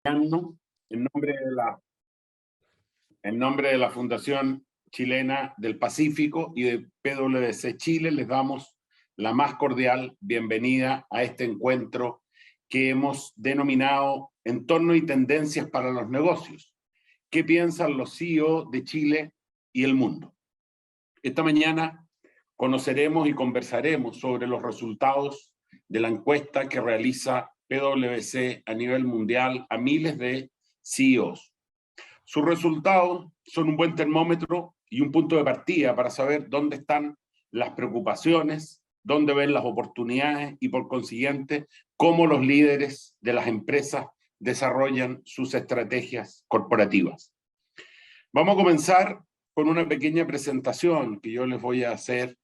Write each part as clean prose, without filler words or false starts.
En nombre de la Fundación Chilena del Pacífico y de PwC Chile, les damos la más cordial bienvenida a este encuentro que hemos denominado Entorno y Tendencias para los Negocios. ¿Qué piensan los CEO de Chile y el mundo? Esta mañana conoceremos y conversaremos sobre los resultados de la encuesta que realiza PwC a nivel mundial a miles de CEOs. Sus resultados son un buen termómetro y un punto de partida para saber dónde están las preocupaciones, dónde ven las oportunidades y, por consiguiente, cómo los líderes de las empresas desarrollan sus estrategias corporativas. Vamos a comenzar con una pequeña presentación que yo les voy a hacer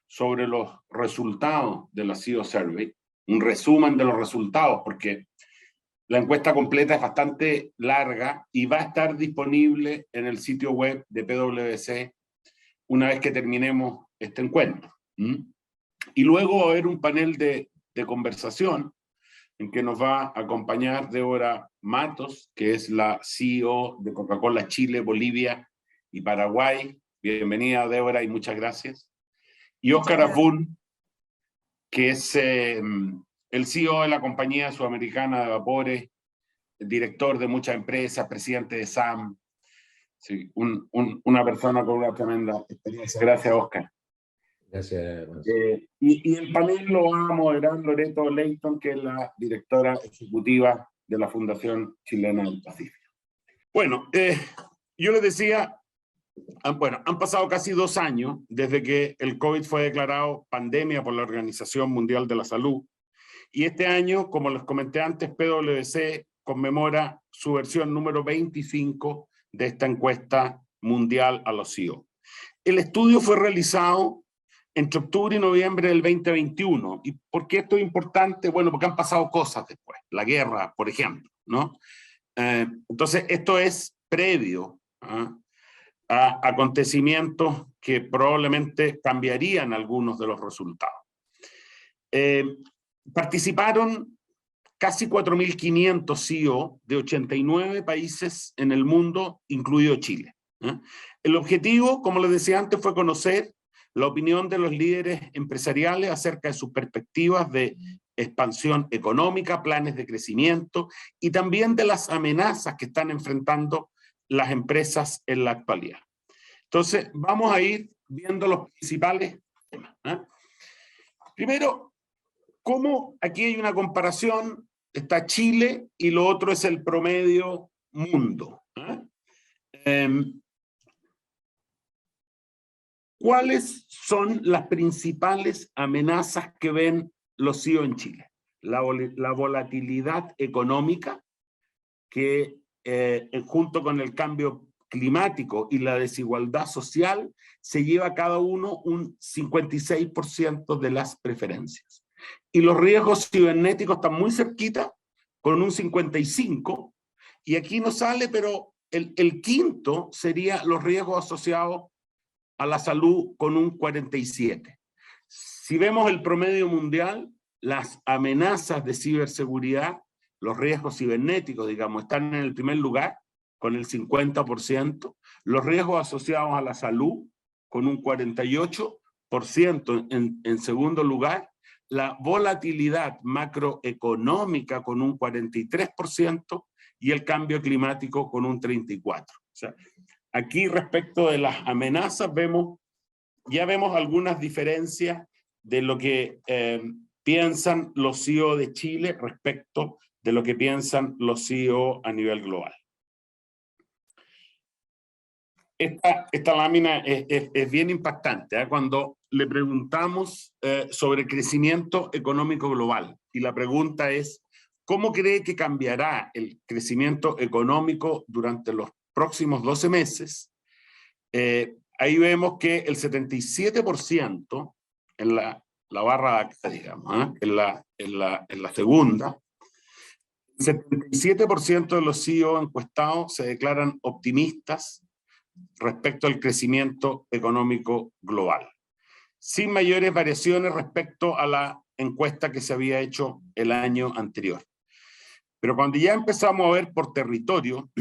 sobre los resultados de la CEO Survey, un resumen de los resultados, porque la encuesta completa es bastante larga y va a estar disponible en el sitio web de PwC una vez que terminemos este encuentro. Y luego va a haber un panel de conversación en que nos va a acompañar Débora Matos, que es la CEO de Coca-Cola Chile, Bolivia y Paraguay. Bienvenida, Débora, y muchas gracias. Y Óscar Asbun, que es el CEO de la compañía sudamericana de vapores, director de muchas empresas, presidente de SAM, sí, una persona con una tremenda experiencia. Gracias, Óscar. Gracias. Y el panel lo va a moderar Loreto Leighton, que es la directora ejecutiva de la Fundación Chilena del Pacífico. Bueno, yo les decía, han pasado casi 2 años desde que el COVID fue declarado pandemia por la Organización Mundial de la Salud. Y este año, como les comenté antes, PwC conmemora su versión número 25 de esta encuesta mundial a los CEO. El estudio fue realizado entre octubre y noviembre del 2021. ¿Y por qué esto es importante? Bueno, porque han pasado cosas después. La guerra, por ejemplo, ¿no? Entonces, esto es previo a acontecimientos que probablemente cambiarían algunos de los resultados. Participaron casi 4.500 CEO de 89 países en el mundo, incluido Chile. El objetivo, como les decía antes, fue conocer la opinión de los líderes empresariales acerca de sus perspectivas de expansión económica, planes de crecimiento y también de las amenazas que están enfrentando las empresas en la actualidad. Entonces, vamos a ir viendo los principales temas. Primero, ¿cómo aquí hay una comparación? Está Chile y lo otro es el promedio mundo. ¿Cuáles son las principales amenazas que ven los CEO en Chile? La volatilidad económica, que junto con el cambio climático y la desigualdad social, se lleva a cada uno un 56% de las preferencias. Y los riesgos cibernéticos están muy cerquita, con un 55%, y aquí no sale, pero el quinto sería los riesgos asociados a la salud con un 47%. Si vemos el promedio mundial, las amenazas de ciberseguridad, los riesgos cibernéticos, digamos, están en el primer lugar, con el 50%, los riesgos asociados a la salud, con un 48%, en segundo lugar, la volatilidad macroeconómica con un 43% y el cambio climático con un 34%. O sea, aquí respecto de las amenazas ya vemos algunas diferencias de lo que piensan los CEO de Chile respecto de lo que piensan los CEO a nivel global. Esta lámina es bien impactante, cuando le preguntamos sobre el crecimiento económico global. Y la pregunta es, ¿cómo cree que cambiará el crecimiento económico durante los próximos 12 meses? Ahí vemos que el 77% en la barra de acá, digamos, en la segunda, el 77% de los CEO encuestados se declaran optimistas respecto al crecimiento económico global, sin mayores variaciones respecto a la encuesta que se había hecho el año anterior. Pero cuando ya empezamos a ver por territorio,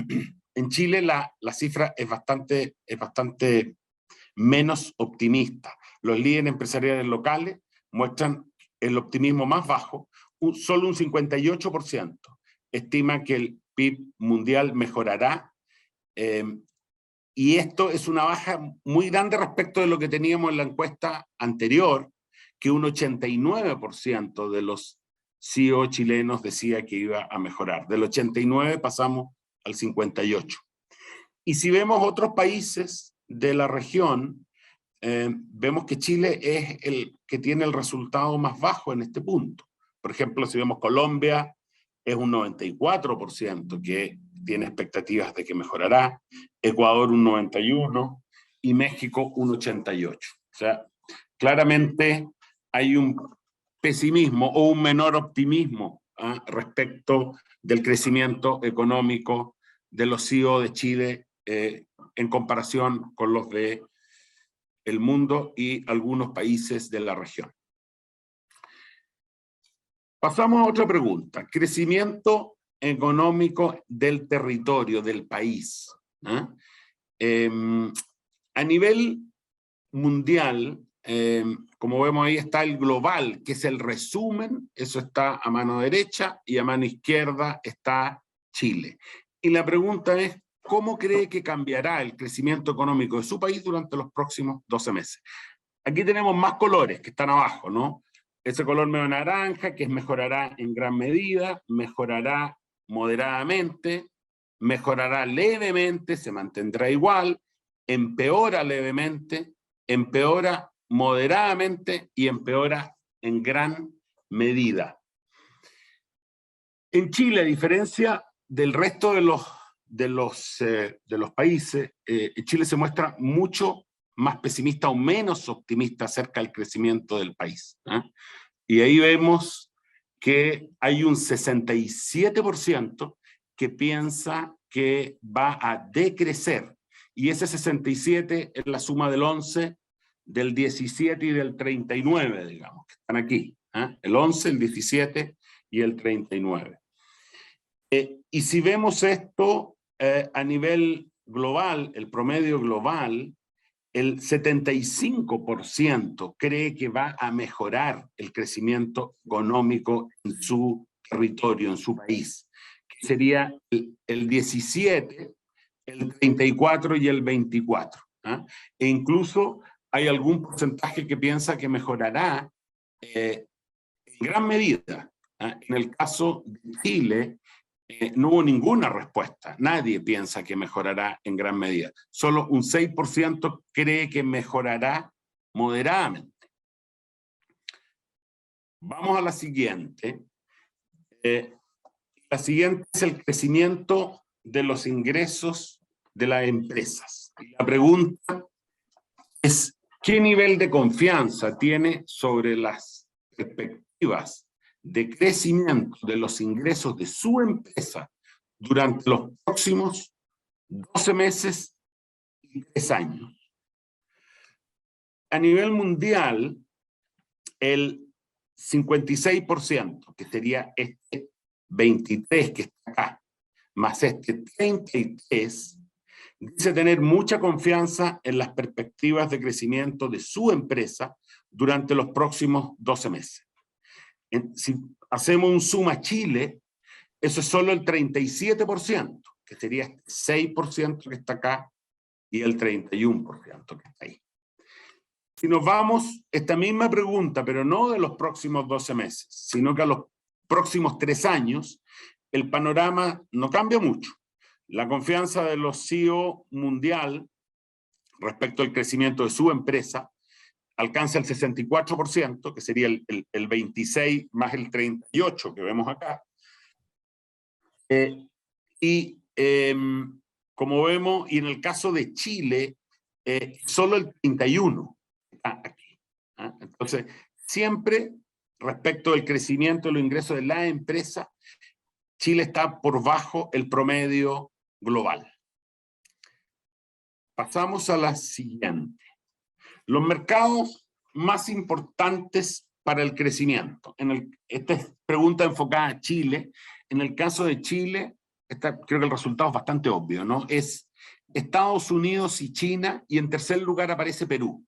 en Chile la cifra es bastante menos optimista. Los líderes empresariales locales muestran el optimismo más bajo, solo un 58% estima que el PIB mundial mejorará, y esto es una baja muy grande respecto de lo que teníamos en la encuesta anterior, que un 89% de los CEO chilenos decía que iba a mejorar. Del 89 pasamos al 58. Y si vemos otros países de la región, vemos que Chile es el que tiene el resultado más bajo en este punto. Por ejemplo, si vemos Colombia, es un 94% que tiene expectativas de que mejorará, Ecuador un 91% y México un 88%. O sea, claramente hay un pesimismo o un menor optimismo respecto del crecimiento económico de los CEO de Chile en comparación con los de el mundo y algunos países de la región. Pasamos a otra pregunta. Crecimiento económico del territorio, del país. A nivel mundial, como vemos ahí está el global, que es el resumen, eso está a mano derecha, y a mano izquierda está Chile. Y la pregunta es, ¿cómo cree que cambiará el crecimiento económico de su país durante los próximos 12 meses? Aquí tenemos más colores que están abajo, ¿no? Ese color medio naranja, que mejorará en gran medida, mejorará moderadamente, mejorará levemente, se mantendrá igual, empeora levemente, empeora moderadamente y empeora en gran medida. En Chile, a diferencia del resto de los países, Chile se muestra mucho más pesimista o menos optimista acerca del crecimiento del país. Y ahí vemos que hay un 67% que piensa que va a decrecer. Y ese 67 es la suma del 11, del 17 y del 39, digamos, que están aquí. El 11, el 17 y el 39. Y si vemos esto a nivel global, el promedio global, el 75% cree que va a mejorar el crecimiento económico en su territorio, en su país, que sería el 17, el 34 y el 24. E incluso hay algún porcentaje que piensa que mejorará en gran medida. En el caso de Chile, no hubo ninguna respuesta. Nadie piensa que mejorará en gran medida. Solo un 6% cree que mejorará moderadamente. Vamos a la siguiente. La siguiente es el crecimiento de los ingresos de las empresas. La pregunta es, ¿qué nivel de confianza tiene sobre las perspectivas de crecimiento de los ingresos de su empresa durante los próximos 12 meses y 3 años? A nivel mundial, el 56%, que sería este 23 que está acá, más este 33, dice tener mucha confianza en las perspectivas de crecimiento de su empresa durante los próximos 12 meses. Si hacemos un suma Chile, eso es solo el 37%, que sería este 6% que está acá y el 31% que está ahí. Si nos vamos, esta misma pregunta, pero no de los próximos 12 meses, sino que a los próximos 3 años, el panorama no cambia mucho. La confianza de los CEO mundial respecto al crecimiento de su empresa alcanza el 64%, que sería el 26 más el 38 que vemos acá. Como vemos, y en el caso de Chile, solo el 31 está aquí. Entonces, siempre respecto del crecimiento de los ingresos de la empresa, Chile está por bajo el promedio global. Pasamos a la siguiente. Los mercados más importantes para el crecimiento. Esta es pregunta enfocada a Chile. En el caso de Chile, creo que el resultado es bastante obvio, ¿no? Es Estados Unidos y China, y en tercer lugar aparece Perú.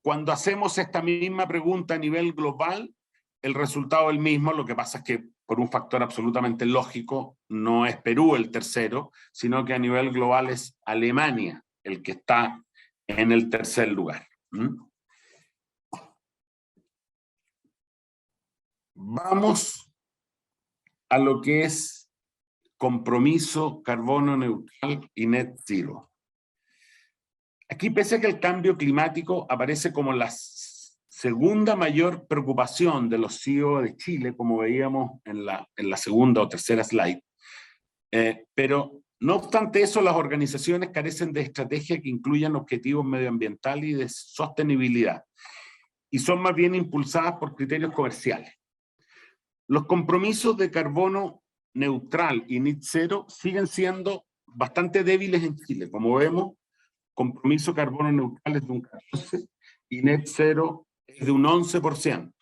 Cuando hacemos esta misma pregunta a nivel global, el resultado es el mismo, lo que pasa es que por un factor absolutamente lógico, no es Perú el tercero, sino que a nivel global es Alemania el que está en el tercer lugar. Vamos a lo que es compromiso carbono neutral y net zero. Aquí, pese a que el cambio climático aparece como la segunda mayor preocupación de los CEO de Chile, como veíamos en la segunda o tercera slide, pero no obstante eso, las organizaciones carecen de estrategias que incluyan objetivos medioambientales y de sostenibilidad, y son más bien impulsadas por criterios comerciales. Los compromisos de carbono neutral y net zero siguen siendo bastante débiles en Chile. Como vemos, compromiso carbono neutral es de un 14% y net zero es de un 11%.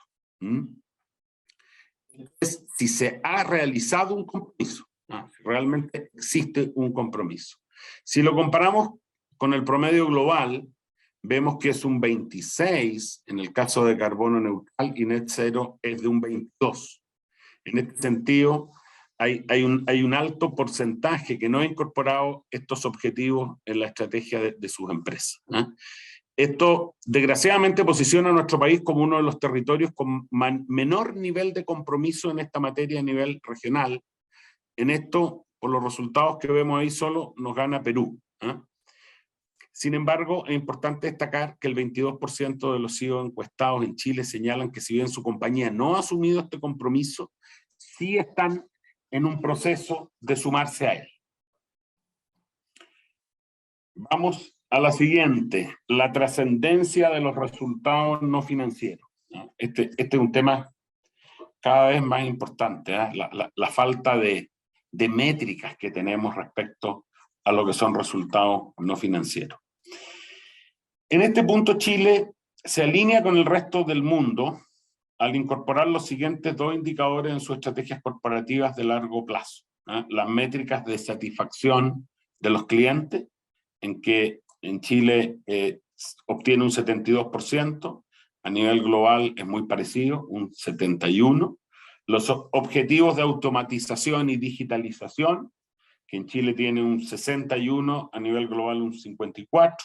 Es si se ha realizado un compromiso, realmente existe un compromiso. Si lo comparamos con el promedio global, vemos que es un 26 en el caso de carbono neutral y net zero es de un 22. En este sentido, hay un alto porcentaje que no ha incorporado estos objetivos en la estrategia de sus empresas. Esto, desgraciadamente, posiciona a nuestro país como uno de los territorios con menor nivel de compromiso en esta materia a nivel regional. En esto, por los resultados que vemos ahí, solo nos gana Perú. Sin embargo, es importante destacar que el 22% de los CEO encuestados en Chile señalan que si bien su compañía no ha asumido este compromiso, sí están en un proceso de sumarse a él. Vamos a la siguiente, la trascendencia de los resultados no financieros. Este es un tema cada vez más importante, la falta de métricas que tenemos respecto a lo que son resultados no financieros. En este punto, Chile se alinea con el resto del mundo al incorporar los siguientes dos indicadores en sus estrategias corporativas de largo plazo. Las métricas de satisfacción de los clientes, en que en Chile obtiene un 72%, a nivel global es muy parecido, un 71%. Los objetivos de automatización y digitalización, que en Chile tiene un 61%, a nivel global un 54%.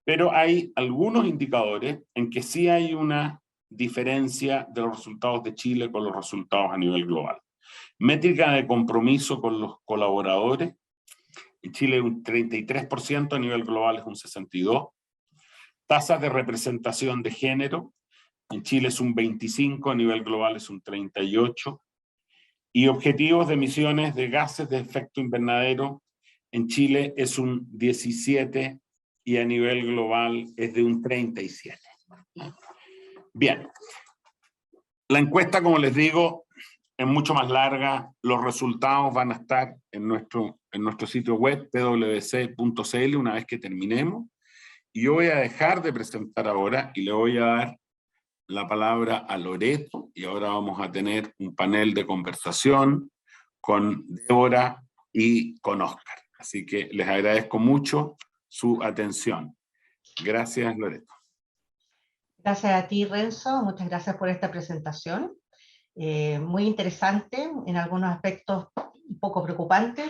Pero hay algunos indicadores en que sí hay una diferencia de los resultados de Chile con los resultados a nivel global. Métrica de compromiso con los colaboradores. En Chile es un 33%, a nivel global es un 62%. Tasas de representación de género. En Chile es un 25%, a nivel global es un 38%. Y objetivos de emisiones de gases de efecto invernadero. En Chile es un 17% y a nivel global es de un 37%. Bien, la encuesta, como les digo, es mucho más larga. Los resultados van a estar en nuestro sitio web, pwc.cl, una vez que terminemos. Y yo voy a dejar de presentar ahora y le voy a dar la palabra a Loreto, y ahora vamos a tener un panel de conversación con Débora y con Oscar. Así que les agradezco mucho su atención. Gracias, Loreto. Gracias a ti, Renzo. Muchas gracias por esta presentación. Muy interesante, en algunos aspectos un poco preocupante,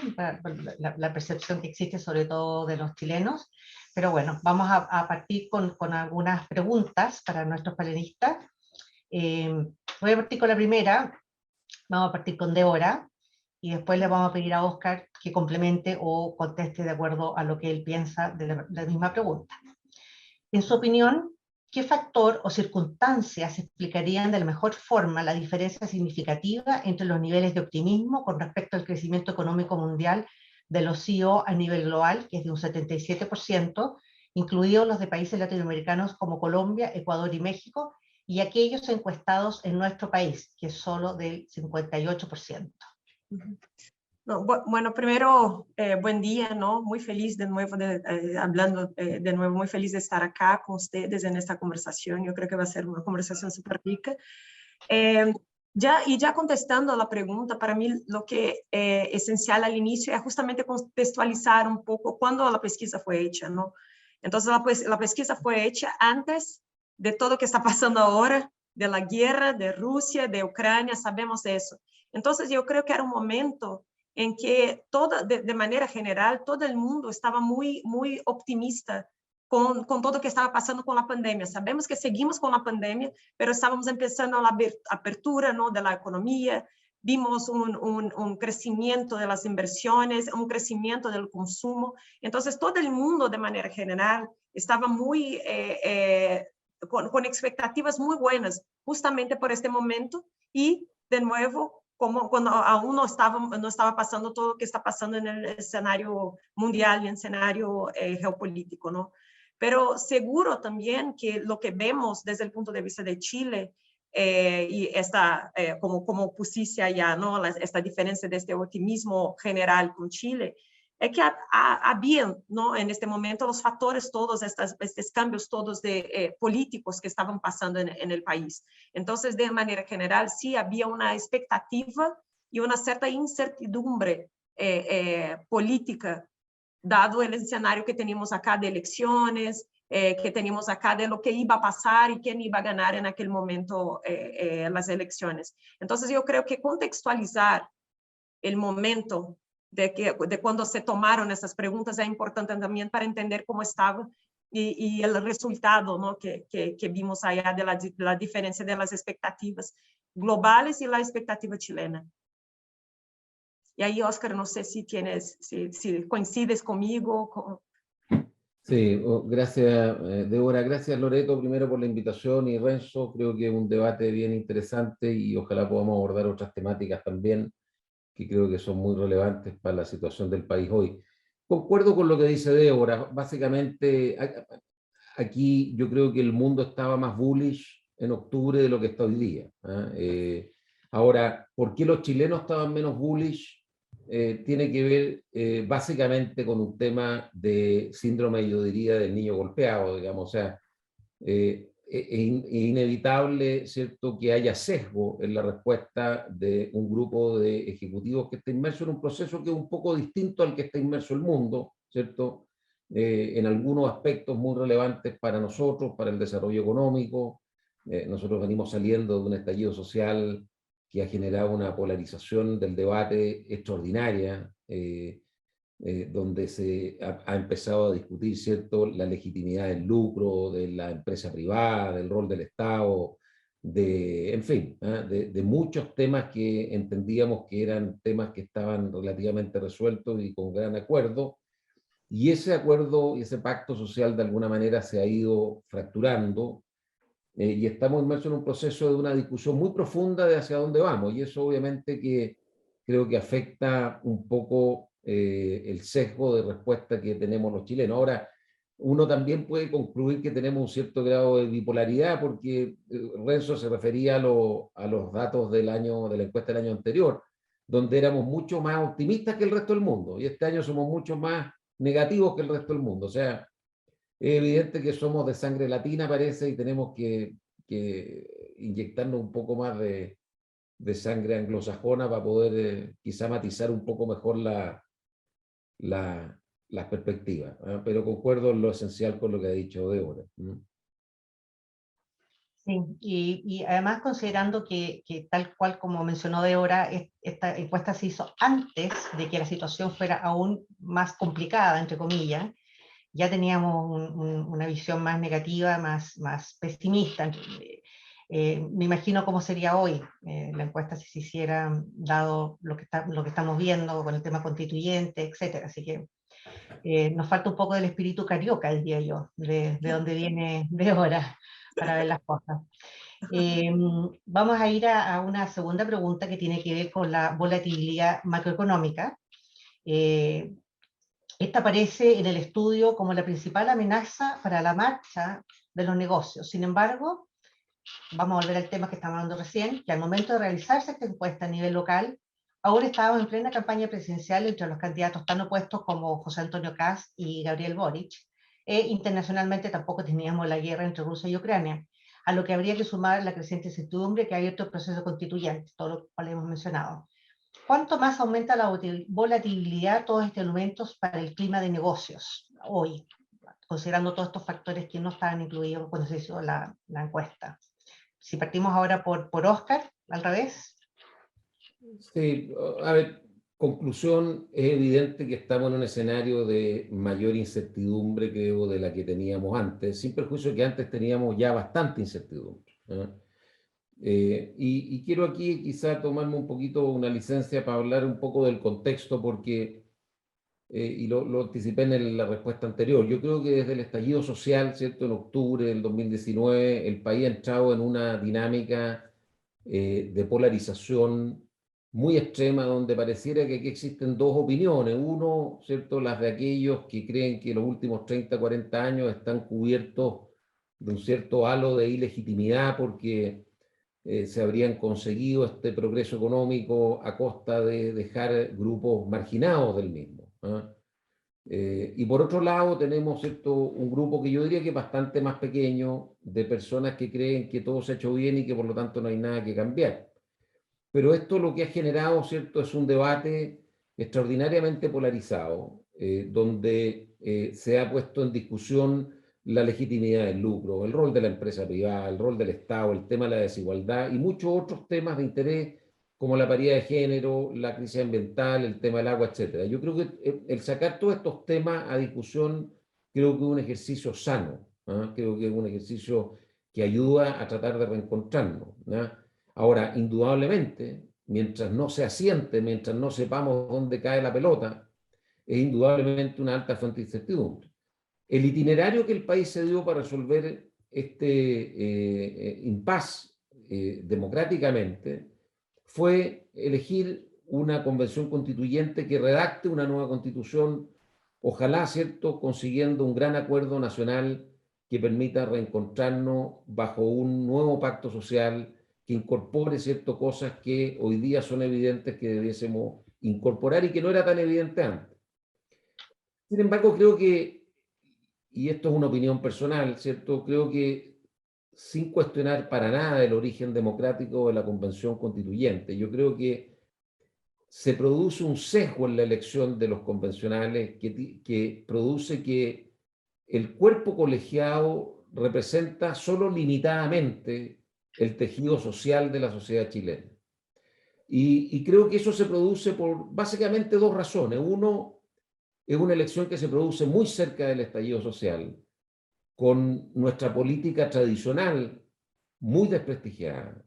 la percepción que existe sobre todo de los chilenos. Pero bueno, vamos a partir con algunas preguntas para nuestros panelistas. Voy a partir con la primera. Vamos a partir con Débora y después le vamos a pedir a Oscar que complemente o conteste de acuerdo a lo que él piensa de la misma pregunta. En su opinión, ¿qué factor o circunstancias explicarían de la mejor forma la diferencia significativa entre los niveles de optimismo con respecto al crecimiento económico mundial de los CEO a nivel global, que es de un 77%, incluidos los de países latinoamericanos como Colombia, Ecuador y México, y aquellos encuestados en nuestro país, que es solo del 58%? No, bueno, primero, buen día, ¿no? Muy feliz de nuevo, hablando de nuevo, muy feliz de estar acá con ustedes en esta conversación. Yo creo que va a ser una conversación súper rica. Ya contestando a la pregunta, para mí lo que es esencial al inicio es justamente contextualizar un poco cuándo la pesquisa fue hecha, ¿no? Entonces la pesquisa fue hecha antes de todo lo que está pasando ahora, de la guerra, de Rusia, de Ucrania, sabemos eso. Entonces yo creo que era un momento en que de manera general, todo el mundo estaba muy optimista con todo lo que estaba pasando con la pandemia. Sabemos que seguimos con la pandemia, pero estábamos empezando la apertura, ¿no?, de la economía, vimos un crecimiento de las inversiones, un crecimiento del consumo. Entonces, todo el mundo, de manera general, estaba muy con expectativas muy buenas, justamente por este momento, y, de nuevo, como cuando aún no estaba pasando todo lo que está pasando en el escenario mundial y en el escenario geopolítico, ¿no? Pero seguro también que lo que vemos desde el punto de vista de Chile, y esta, como pusiste allá, ¿no?, esta diferencia de este optimismo general con Chile, es que había, ¿no?, en este momento los factores todos, estos cambios todos políticos que estaban pasando en el país. Entonces, de manera general, sí había una expectativa y una cierta incertidumbre política, dado el escenario que teníamos acá de elecciones, que teníamos acá de lo que iba a pasar y quién iba a ganar en aquel momento las elecciones. Entonces, yo creo que contextualizar el momento de cuando se tomaron esas preguntas es importante también para entender cómo estaba y el resultado, ¿no?, que vimos allá de la diferencia de las expectativas globales y la expectativa chilena. Y ahí, Oscar, no sé si coincides conmigo. Sí, gracias, Débora. Gracias, Loreto, primero por la invitación, y Renzo, creo que es un debate bien interesante y ojalá podamos abordar otras temáticas también que creo que son muy relevantes para la situación del país hoy. Concuerdo con lo que dice Débora. Básicamente, aquí yo creo que el mundo estaba más bullish en octubre de lo que está hoy día. Ahora, ¿por qué los chilenos estaban menos bullish? Tiene que ver básicamente con un tema de síndrome, yo diría, del niño golpeado, digamos. O sea, es inevitable, ¿cierto?, que haya sesgo en la respuesta de un grupo de ejecutivos que está inmerso en un proceso que es un poco distinto al que está inmerso el mundo, ¿cierto?, en algunos aspectos muy relevantes para nosotros, para el desarrollo económico. Nosotros venimos saliendo de un estallido social que ha generado una polarización del debate extraordinaria, donde se ha empezado a discutir, ¿cierto?, la legitimidad del lucro, de la empresa privada, del rol del Estado, en fin, de muchos temas que entendíamos que eran temas que estaban relativamente resueltos y con gran acuerdo. Y ese acuerdo y ese pacto social de alguna manera se ha ido fracturando, y estamos inmersos en un proceso de una discusión muy profunda de hacia dónde vamos, y eso obviamente que creo que afecta un poco el sesgo de respuesta que tenemos los chilenos. Ahora, uno también puede concluir que tenemos un cierto grado de bipolaridad, porque Renzo se refería a los datos de la encuesta del año anterior, donde éramos mucho más optimistas que el resto del mundo, y este año somos mucho más negativos que el resto del mundo. O sea, es evidente que somos de sangre latina, parece, y tenemos que inyectarnos un poco más de sangre anglosajona para poder quizá matizar un poco mejor las perspectivas. Pero concuerdo en lo esencial con lo que ha dicho Débora. Sí, y además considerando que tal cual como mencionó Débora, esta encuesta se hizo antes de que la situación fuera aún más complicada, entre comillas. Ya teníamos una visión más negativa, más pesimista. Me imagino cómo sería hoy la encuesta si se hiciera, dado lo que estamos viendo con el tema constituyente, etc. Así que nos falta un poco del espíritu carioca, diría yo, de donde viene Débora, para ver las cosas. Vamos a ir a una segunda pregunta que tiene que ver con la volatilidad macroeconómica. Esta aparece en el estudio como la principal amenaza para la marcha de los negocios. Sin embargo, vamos a volver al tema que estábamos hablando recién, que al momento de realizarse esta encuesta a nivel local, ahora estábamos en plena campaña presidencial entre los candidatos tan opuestos como José Antonio Kast y Gabriel Boric, e internacionalmente tampoco teníamos la guerra entre Rusia y Ucrania. a lo que habría que sumar la creciente incertidumbre que hay en el proceso constituyente, todo lo cual hemos mencionado. ¿Cuánto más aumenta la volatilidad de todos estos elementos para el clima de negocios hoy, considerando todos estos factores que no estaban incluidos cuando se hizo la encuesta? Si partimos ahora por Oscar, al revés. Sí, a ver, conclusión, es evidente que estamos en un escenario de mayor incertidumbre, creo, de la que teníamos antes, sin perjuicio que antes teníamos ya bastante incertidumbre, ¿eh? Y quiero aquí quizá tomarme un poquito una licencia para hablar un poco del contexto, porque, y lo anticipé en la respuesta anterior, yo creo que desde el estallido social, ¿cierto?, en octubre del 2019, el país ha entrado en una dinámica de polarización muy extrema, donde pareciera que aquí existen dos opiniones. Uno, ¿cierto?, las de aquellos que creen que los últimos 30, 40 años están cubiertos de un cierto halo de ilegitimidad porque se habrían conseguido este progreso económico a costa de dejar grupos marginados del mismo, ¿eh? Y por otro lado tenemos, ¿cierto?, un grupo que yo diría que es bastante más pequeño, de personas que creen que todo se ha hecho bien y que por lo tanto no hay nada que cambiar. Pero esto lo que ha generado, ¿cierto?, es un debate extraordinariamente polarizado, donde se ha puesto en discusión la legitimidad del lucro, el rol de la empresa privada, el rol del Estado, el tema de la desigualdad y muchos otros temas de interés como la paridad de género, la crisis ambiental, el tema del agua, etc. Yo creo que el sacar todos estos temas a discusión creo que es un ejercicio sano, ¿eh? Creo que es un ejercicio que ayuda a tratar de reencontrarnos, ¿eh? Ahora, indudablemente, mientras no se asiente, mientras no sepamos dónde cae la pelota, es indudablemente una alta fuente de incertidumbre. El itinerario que el país se dio para resolver este impasse democráticamente fue elegir una convención constituyente que redacte una nueva constitución, ojalá, ¿cierto?, consiguiendo un gran acuerdo nacional que permita reencontrarnos bajo un nuevo pacto social que incorpore, ¿cierto?, cosas que hoy día son evidentes que debiésemos incorporar y que no era tan evidente antes. Sin embargo, creo que, y esto es una opinión personal, ¿cierto?, creo que sin cuestionar para nada el origen democrático de la Convención Constituyente, yo creo que se produce un sesgo en la elección de los convencionales que produce que el cuerpo colegiado representa solo limitadamente el tejido social de la sociedad chilena. Y creo que eso se produce por básicamente dos razones. Uno, es una elección que se produce muy cerca del estallido social, con nuestra política tradicional muy desprestigiada,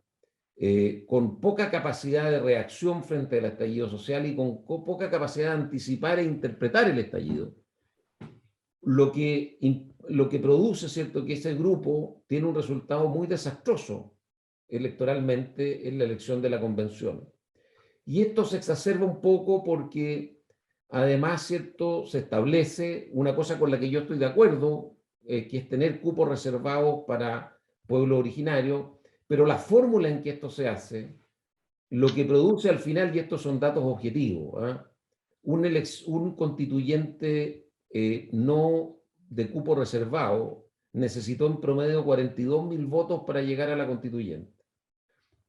con poca capacidad de reacción frente al estallido social y con poca capacidad de anticipar e interpretar el estallido. Lo que produce, ¿cierto?, que ese grupo tiene un resultado muy desastroso electoralmente en la elección de la convención. Y esto se exacerba un poco porque además, ¿cierto?, se establece una cosa con la que yo estoy de acuerdo, que es tener cupos reservados para pueblos originarios, pero la fórmula en que esto se hace, lo que produce al final, y estos son datos objetivos, ¿eh?, un constituyente no de cupo reservado necesitó en promedio 42.000 votos para llegar a la constituyente.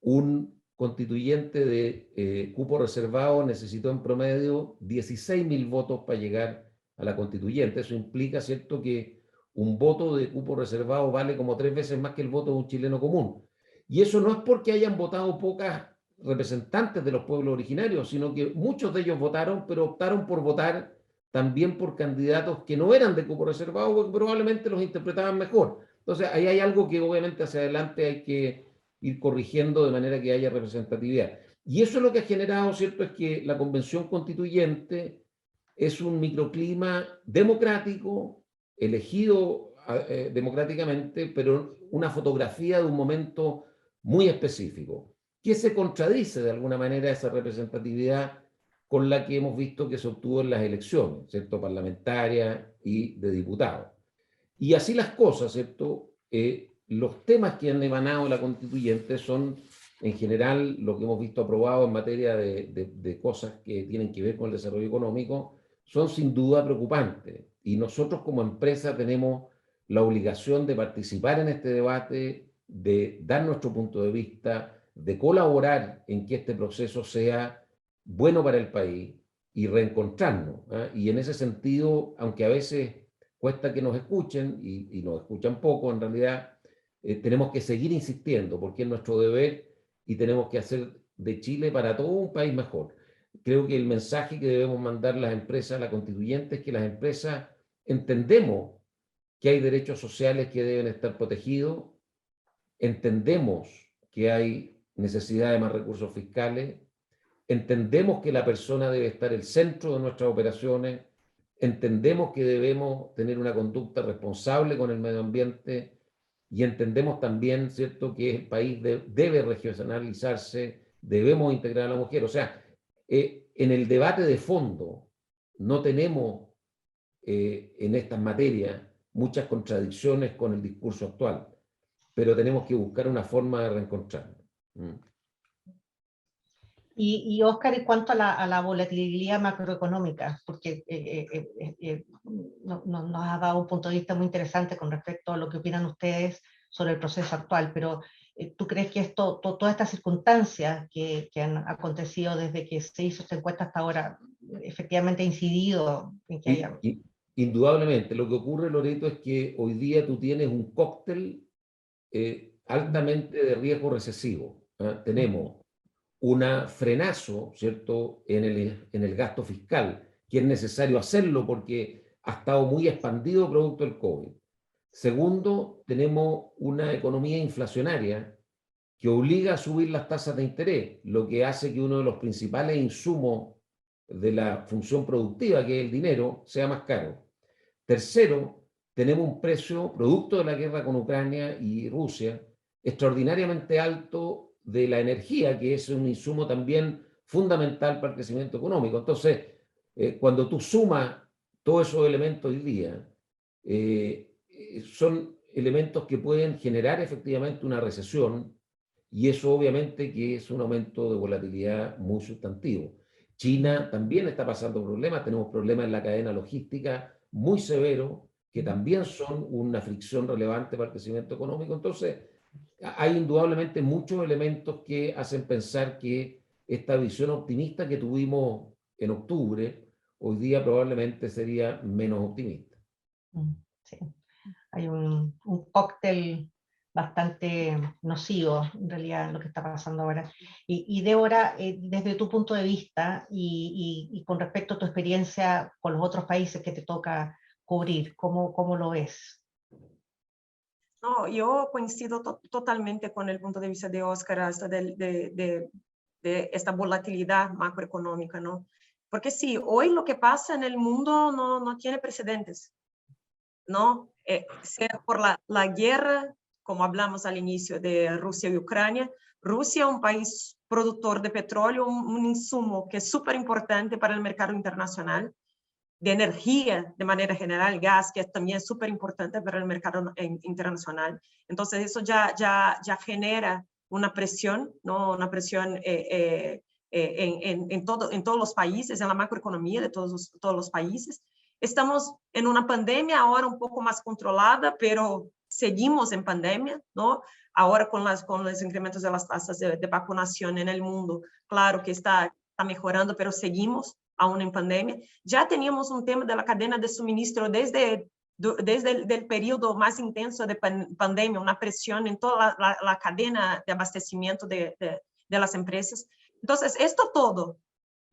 Un constituyente de cupo reservado necesitó en promedio 16.000 votos para llegar a la constituyente. Eso implica, ¿cierto?, que un voto de cupo reservado vale como 3 veces más que el voto de un chileno común. Y eso no es porque hayan votado pocas representantes de los pueblos originarios, sino que muchos de ellos votaron, pero optaron por votar también por candidatos que no eran de cupo reservado, porque probablemente los interpretaban mejor. Entonces, ahí hay algo que obviamente hacia adelante hay que ir corrigiendo de manera que haya representatividad. Y eso es lo que ha generado, ¿cierto?, es que la Convención Constituyente es un microclima democrático, elegido democráticamente, pero una fotografía de un momento muy específico, que se contradice de alguna manera esa representatividad con la que hemos visto que se obtuvo en las elecciones, ¿cierto?, parlamentarias y de diputados. Y así las cosas, ¿cierto? Los temas que han emanado de la constituyente son, en general, lo que hemos visto aprobado en materia de cosas que tienen que ver con el desarrollo económico, son sin duda preocupantes. Y nosotros como empresa tenemos la obligación de participar en este debate, de dar nuestro punto de vista, de colaborar en que este proceso sea bueno para el país y reencontrarnos. Y en ese sentido, aunque a veces cuesta que nos escuchen, y nos escuchan poco en realidad, tenemos que seguir insistiendo, porque es nuestro deber y tenemos que hacer de Chile para todo un país mejor. Creo que el mensaje que debemos mandar las empresas a la constituyente es que las empresas entendemos que hay derechos sociales que deben estar protegidos, entendemos que hay necesidad de más recursos fiscales, entendemos que la persona debe estar en el centro de nuestras operaciones, entendemos que debemos tener una conducta responsable con el medio ambiente y entendemos también, ¿cierto?, que el país debe regionalizarse, debemos integrar a la mujer. O sea, en el debate de fondo no tenemos en estas materias muchas contradicciones con el discurso actual, pero tenemos que buscar una forma de reencontrarnos. Y Óscar, en cuanto a la volatilidad macroeconómica, porque nos ha dado un punto de vista muy interesante con respecto a lo que opinan ustedes sobre el proceso actual, pero ¿tú crees que todas estas circunstancias que han acontecido desde que se hizo esta encuesta hasta ahora, efectivamente ha incidido en que haya... Indudablemente, lo que ocurre, Loreto, es que hoy día tú tienes un cóctel altamente de riesgo recesivo. Tenemos un frenazo, ¿cierto?, en el gasto fiscal, que es necesario hacerlo porque ha estado muy expandido producto del COVID. Segundo, tenemos una economía inflacionaria que obliga a subir las tasas de interés, lo que hace que uno de los principales insumos de la función productiva, que es el dinero, sea más caro. Tercero, tenemos un precio, producto de la guerra con Ucrania y Rusia, extraordinariamente alto de la energía, que es un insumo también fundamental para el crecimiento económico. Entonces, cuando tú sumas todos esos elementos hoy día, son elementos que pueden generar efectivamente una recesión, y eso obviamente que es un aumento de volatilidad muy sustantivo. China también está pasando problemas, tenemos problemas en la cadena logística muy severos, que también son una fricción relevante para el crecimiento económico. Entonces, hay indudablemente muchos elementos que hacen pensar que esta visión optimista que tuvimos en octubre, hoy día probablemente sería menos optimista. Sí. Hay un cóctel bastante nocivo, en realidad, lo que está pasando ahora. Y Débora, desde tu punto de vista y con respecto a tu experiencia con los otros países que te toca cubrir, ¿cómo lo ves? No, yo coincido totalmente con el punto de vista de Óscar hasta de esta volatilidad macroeconómica, ¿no? Porque sí, hoy lo que pasa en el mundo no tiene precedentes, ¿no? Sea por la guerra, como hablamos al inicio de Rusia y Ucrania. Rusia, un país productor de petróleo, un insumo que es súper importante para el mercado internacional, de energía de manera general, gas, que también es súper importante para el mercado internacional. Entonces, eso ya genera una presión, ¿no? Una presión en todos los países, en la macroeconomía de todos los países. Estamos en una pandemia ahora un poco más controlada, pero seguimos en pandemia, ¿no? Ahora con los incrementos de las tasas de vacunación en el mundo, claro que está mejorando, pero seguimos aún en pandemia. Ya teníamos un tema de la cadena de suministro desde el periodo más intenso de pandemia, una presión en toda la cadena de abastecimiento de las empresas. Entonces, esto todo,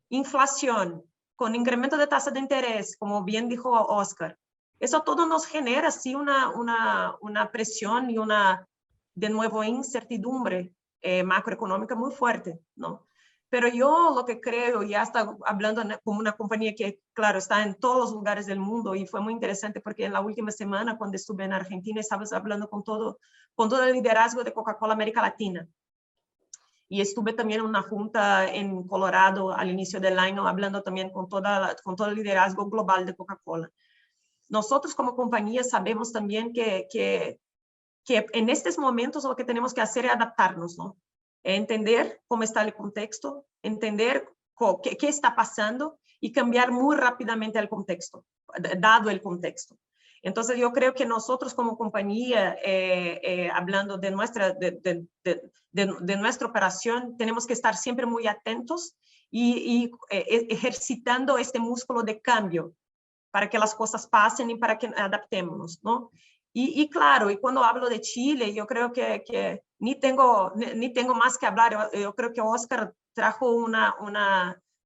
inflación, con incremento de tasa de interés, como bien dijo Óscar, eso todo nos genera así una presión y de nuevo, incertidumbre macroeconómica muy fuerte, ¿no? Pero yo lo que creo, ya está hablando como una compañía que, claro, está en todos los lugares del mundo, y fue muy interesante porque en la última semana, cuando estuve en Argentina, estabas hablando con todo el liderazgo de Coca-Cola América Latina. Y estuve también en una junta en Colorado al inicio del año, hablando también con todo el liderazgo global de Coca-Cola. Nosotros como compañía sabemos también que en estos momentos lo que tenemos que hacer es adaptarnos, ¿no? Entender cómo está el contexto, entender qué está pasando y cambiar muy rápidamente el contexto, dado el contexto. Entonces, yo creo que nosotros como compañía, hablando de nuestra operación, tenemos que estar siempre muy atentos y ejercitando este músculo de cambio para que las cosas pasen y para que adaptémonos, ¿no? Y claro, y cuando hablo de Chile, yo creo que ni tengo más que hablar. Yo creo que Oscar trajo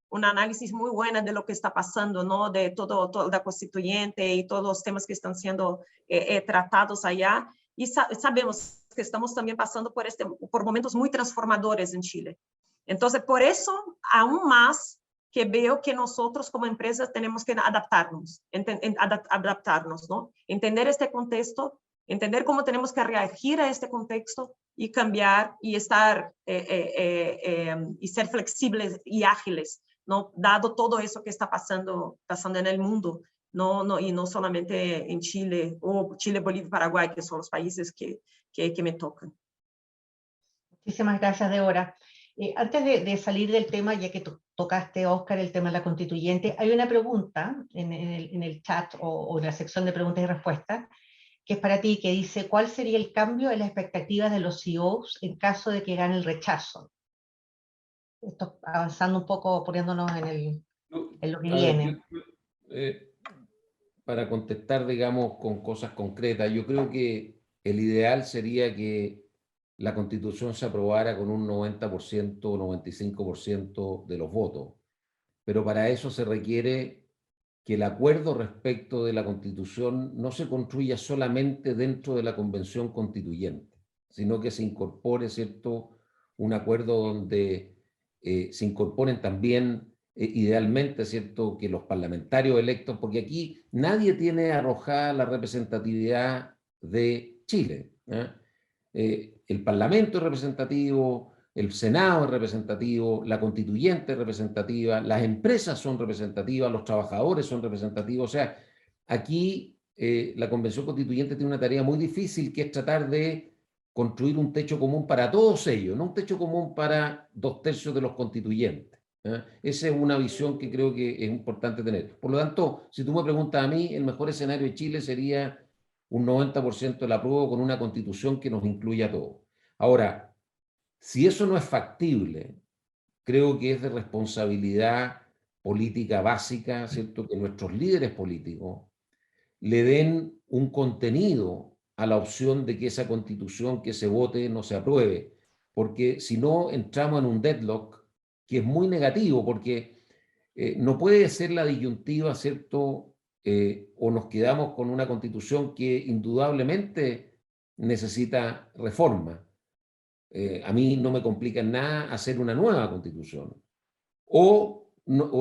un análisis muy buena de lo que está pasando, ¿no? De toda la constituyente y todos los temas que están siendo tratados allá. Y sabemos que estamos también pasando por momentos muy transformadores en Chile. Entonces, por eso, aún más que veo que nosotros como empresas tenemos que adaptarnos, ¿no? Entender este contexto, entender cómo tenemos que reagir a este contexto y cambiar y estar y ser flexibles y ágiles, ¿no? Dado todo eso que está pasando en el mundo, y no solamente en Chile, o Chile, Bolivia y Paraguay, que son los países que me tocan. Muchísimas gracias, Débora. Antes de salir del tema, ya que tocaste, Oscar, el tema de la constituyente, hay una pregunta en el chat o en la sección de preguntas y respuestas, que es para ti, que dice, ¿cuál sería el cambio en las expectativas de los CEOs en caso de que gane el rechazo? Esto avanzando un poco, poniéndonos en lo que viene. Para contestar, digamos, con cosas concretas, yo creo que el ideal sería que la Constitución se aprobara con un 90% o 95% de los votos. Pero para eso se requiere que el acuerdo respecto de la Constitución no se construya solamente dentro de la Convención Constituyente, sino que se incorpore, ¿cierto?, un acuerdo donde se incorporen también, idealmente, ¿cierto?, que los parlamentarios electos, porque aquí nadie tiene arrojada la representatividad de Chile, ¿eh? El Parlamento es representativo, el Senado es representativo, la constituyente es representativa, las empresas son representativas, los trabajadores son representativos. O sea, aquí la Convención Constituyente tiene una tarea muy difícil, que es tratar de construir un techo común para todos ellos, no un techo común para 2/3 de los constituyentes, ¿eh? Esa es una visión que creo que es importante tener. Por lo tanto, si tú me preguntas a mí, el mejor escenario de Chile sería un 90% del apruebo con una constitución que nos incluya a todos. Ahora, si eso no es factible, creo que es de responsabilidad política básica, ¿cierto?, que nuestros líderes políticos le den un contenido a la opción de que esa constitución que se vote no se apruebe, porque si no entramos en un deadlock que es muy negativo, porque no puede ser la disyuntiva, ¿cierto?, o nos quedamos con una constitución que indudablemente necesita reforma. A mí no me complica en nada hacer una nueva constitución. O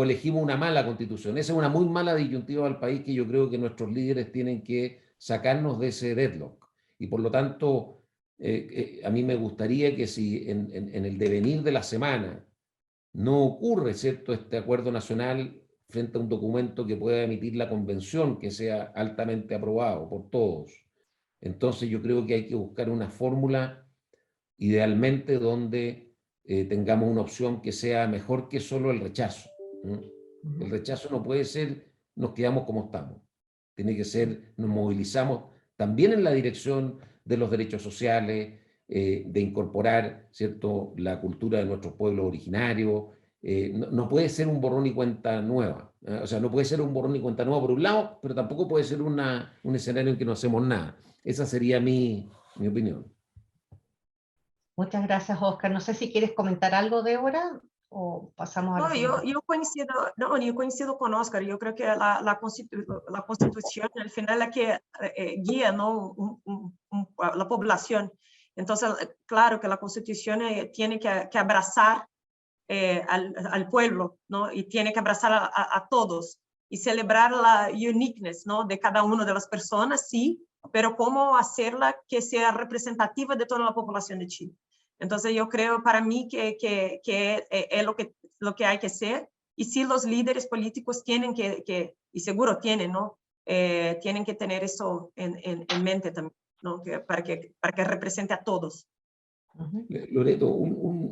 elegimos una mala constitución. Esa es una muy mala disyuntiva al país que yo creo que nuestros líderes tienen que sacarnos de ese deadlock. Y por lo tanto, a mí me gustaría que si en el devenir de la semana no ocurre, ¿cierto?, este acuerdo nacional frente a un documento que pueda emitir la convención, que sea altamente aprobado por todos, entonces yo creo que hay que buscar una fórmula, idealmente donde tengamos una opción que sea mejor que solo el rechazo. El rechazo no puede ser, nos quedamos como estamos. Tiene que ser, nos movilizamos también en la dirección de los derechos sociales, de incorporar, ¿cierto?, la cultura de nuestros pueblos originarios. No puede ser un borrón y cuenta nueva. O sea, no puede ser un borrón y cuenta nueva por un lado, pero tampoco puede ser un escenario en que no hacemos nada. Esa sería mi opinión. Muchas gracias, Oscar. No sé si quieres comentar algo, Débora, o pasamos a la siguiente. Yo coincido con Oscar. Yo creo que la Constitución al final es la que guía, ¿no?, la población. Entonces, claro que la Constitución tiene que abrazar al pueblo, ¿no?, y tiene que abrazar a todos y celebrar la uniqueness, ¿no?, de cada una de las personas, sí, pero cómo hacerla que sea representativa de toda la población de Chile. Entonces, yo creo, para mí, que es lo que hay que hacer. Y sí, los líderes políticos tienen y seguro tienen, ¿no?, tienen que tener eso en mente también, ¿no?, para que represente a todos. Loreto,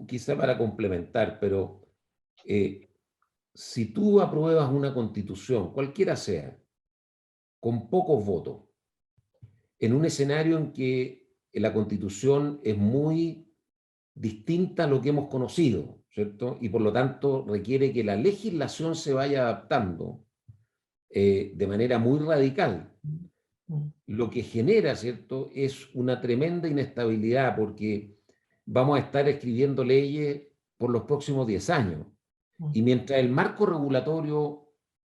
quizá para complementar, pero si tú apruebas una constitución, cualquiera sea, con pocos votos, en un escenario en que la Constitución es muy distinta a lo que hemos conocido, ¿cierto? Y por lo tanto requiere que la legislación se vaya adaptando de manera muy radical, lo que genera, ¿cierto?, es una tremenda inestabilidad porque vamos a estar escribiendo leyes por los próximos 10 años. Y mientras el marco regulatorio,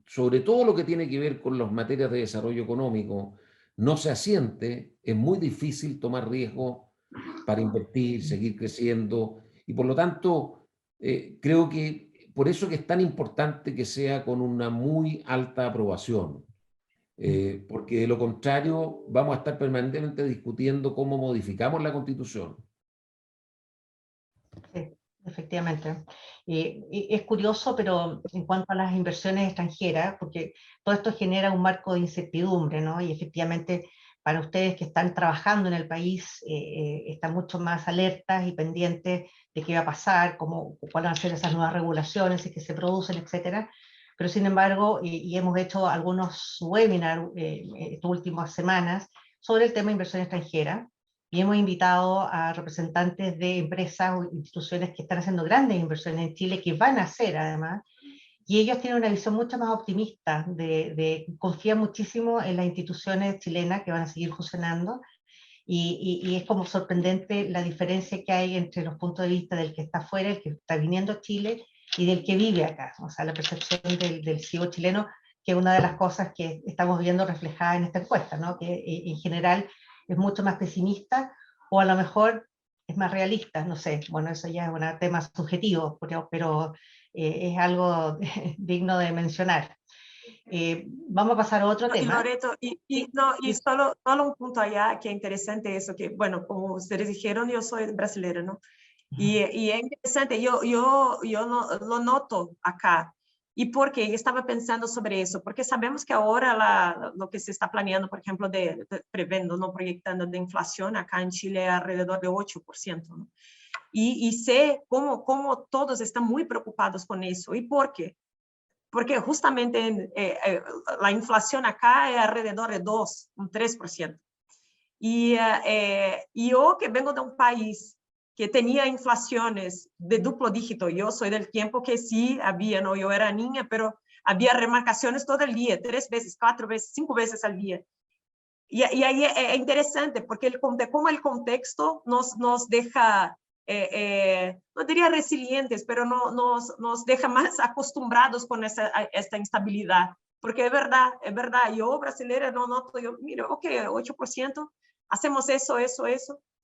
sobre todo lo que tiene que ver con las materias de desarrollo económico, no se asiente, es muy difícil tomar riesgos para invertir, seguir creciendo. Y por lo tanto, creo que por eso que es tan importante que sea con una muy alta aprobación. Porque de lo contrario vamos a estar permanentemente discutiendo cómo modificamos la Constitución. Sí, efectivamente. Y es curioso, pero en cuanto a las inversiones extranjeras, porque todo esto genera un marco de incertidumbre, ¿no? Y efectivamente, para ustedes que están trabajando en el país, están mucho más alertas y pendientes de qué va a pasar, cuáles van a ser esas nuevas regulaciones y que se producen, etcétera. Pero sin embargo, y hemos hecho algunos webinars estas últimas semanas sobre el tema de inversión extranjera, y hemos invitado a representantes de empresas o instituciones que están haciendo grandes inversiones en Chile, que van a hacer además, y ellos tienen una visión mucho más optimista, confían muchísimo en las instituciones chilenas que van a seguir funcionando, y es como sorprendente la diferencia que hay entre los puntos de vista del que está afuera, el que está viniendo a Chile, y del que vive acá, o sea, la percepción del ciudadano chileno, que es una de las cosas que estamos viendo reflejada en esta encuesta, ¿no? Que en general es mucho más pesimista, o a lo mejor es más realista, no sé, bueno, eso ya es un tema subjetivo, pero es algo digno de mencionar. Vamos a pasar a otro Y tema. Loreto, no, y solo un punto allá que es interesante eso, que bueno, como ustedes dijeron, yo soy brasileña, ¿no? Y es interesante, yo lo noto acá. ¿Y por qué? Estaba pensando sobre eso, porque sabemos que ahora lo que se está planeando, por ejemplo, prevendo, no proyectando de inflación acá en Chile alrededor de 8%, ¿no? Y sé cómo todos están muy preocupados con eso. ¿Y por qué? Porque justamente la inflación acá es alrededor de 2, un 3%. Y yo que vengo de un país que tenía inflaciones de duplo dígito, yo soy del tiempo que sí había, no, yo era niña, pero había remarcaciones todo el día, 3 veces, 4 veces, 5 veces al día. Y ahí es interesante porque cómo el contexto nos deja, no diría resilientes, pero nos deja más acostumbrados con esta instabilidad. Porque es verdad, yo brasileña no noto, yo miro, ok, 8%, hacemos eso,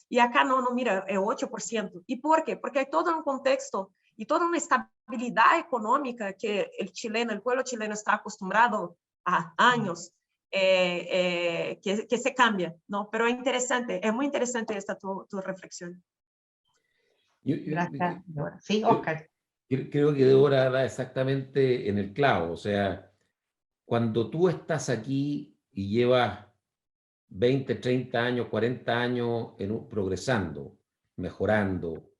y acá no, mira, es 8%. ¿Y por qué? Porque hay todo un contexto y toda una estabilidad económica que el pueblo chileno está acostumbrado a años. Que se cambia, ¿no? Pero es muy interesante esta tu reflexión. Gracias, Débora. Sí, Oscar. Creo que Débora da exactamente en el clavo. O sea, cuando tú estás aquí y llevas 20, 30 años, 40 años progresando, mejorando,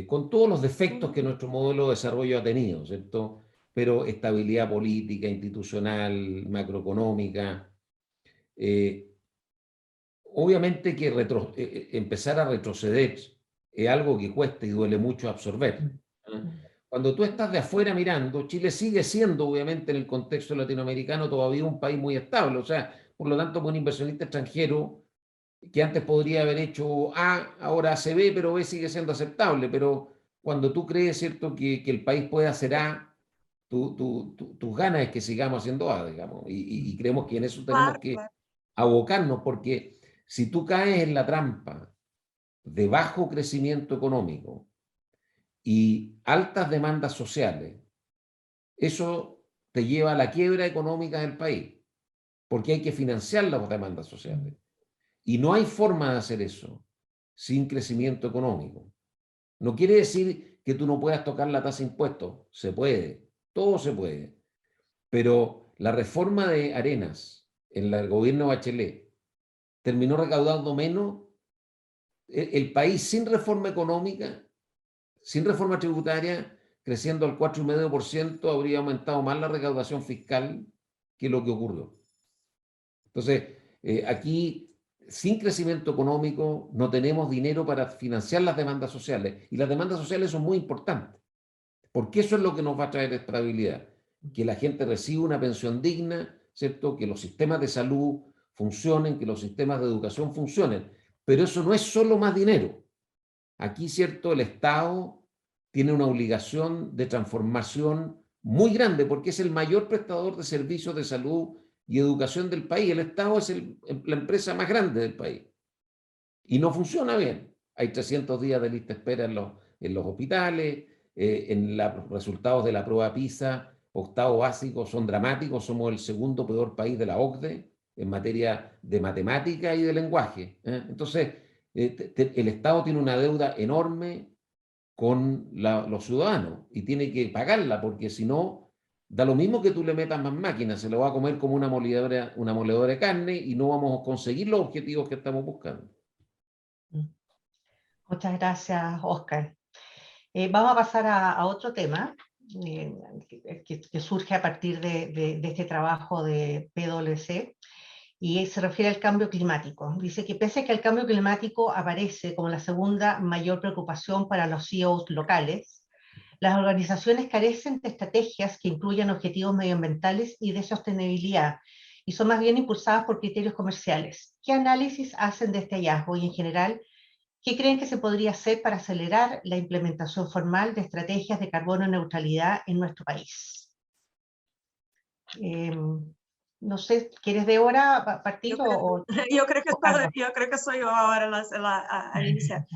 con todos los defectos que nuestro modelo de desarrollo ha tenido, ¿cierto? Pero estabilidad política, institucional, macroeconómica. Obviamente que empezar a retroceder es algo que cuesta y duele mucho absorber. Cuando tú estás de afuera mirando, Chile sigue siendo, obviamente, en el contexto latinoamericano todavía un país muy estable. O sea, por lo tanto, un inversionista extranjero que antes podría haber hecho A, ahora hace B, pero B sigue siendo aceptable. Pero cuando tú crees, ¿cierto?, que el país puede hacer A, tus ganas es que sigamos haciendo A, digamos. Y creemos que en eso tenemos que abocarnos, porque si tú caes en la trampa de bajo crecimiento económico y altas demandas sociales, eso te lleva a la quiebra económica del país, porque hay que financiar las demandas sociales. Y no hay forma de hacer eso sin crecimiento económico. No quiere decir que tú no puedas tocar la tasa de impuestos. Se puede, todo se puede. Pero la reforma de Arenas en el gobierno Bachelet terminó recaudando menos. El país sin reforma económica, sin reforma tributaria, creciendo al 4,5%, habría aumentado más la recaudación fiscal que lo que ocurrió. Entonces, aquí sin crecimiento económico no tenemos dinero para financiar las demandas sociales, y las demandas sociales son muy importantes, porque eso es lo que nos va a traer estabilidad, que la gente reciba una pensión digna, ¿cierto? Que los sistemas de salud funcionen, que los sistemas de educación funcionen, pero eso no es solo más dinero. Aquí, ¿cierto? El Estado tiene una obligación de transformación muy grande, porque es el mayor prestador de servicios de salud y educación del país. El Estado es la empresa más grande del país y no funciona bien. Hay 300 días de lista de espera en los hospitales, en los resultados de la prueba PISA, octavo básico, son dramáticos. Somos el segundo peor país de la OCDE en materia de matemática y de lenguaje. Entonces, el Estado tiene una deuda enorme con los ciudadanos y tiene que pagarla, porque si no, da lo mismo que tú le metas más máquinas, se lo va a comer como una moledora de carne y no vamos a conseguir los objetivos que estamos buscando. Muchas gracias, Oscar. Vamos a pasar a otro tema que surge a partir de este trabajo de PwC, y se refiere al cambio climático. Dice que pese a que el cambio climático aparece como la segunda mayor preocupación para los CEOs locales, las organizaciones carecen de estrategias que incluyan objetivos medioambientales y de sostenibilidad, y son más bien impulsadas por criterios comerciales. ¿Qué análisis hacen de este hallazgo y, en general, qué creen que se podría hacer para acelerar la implementación formal de estrategias de carbono neutralidad en nuestro país? No sé, ¿quieres Débora partir o yo creo Carlos? yo creo que soy yo ahora a iniciar.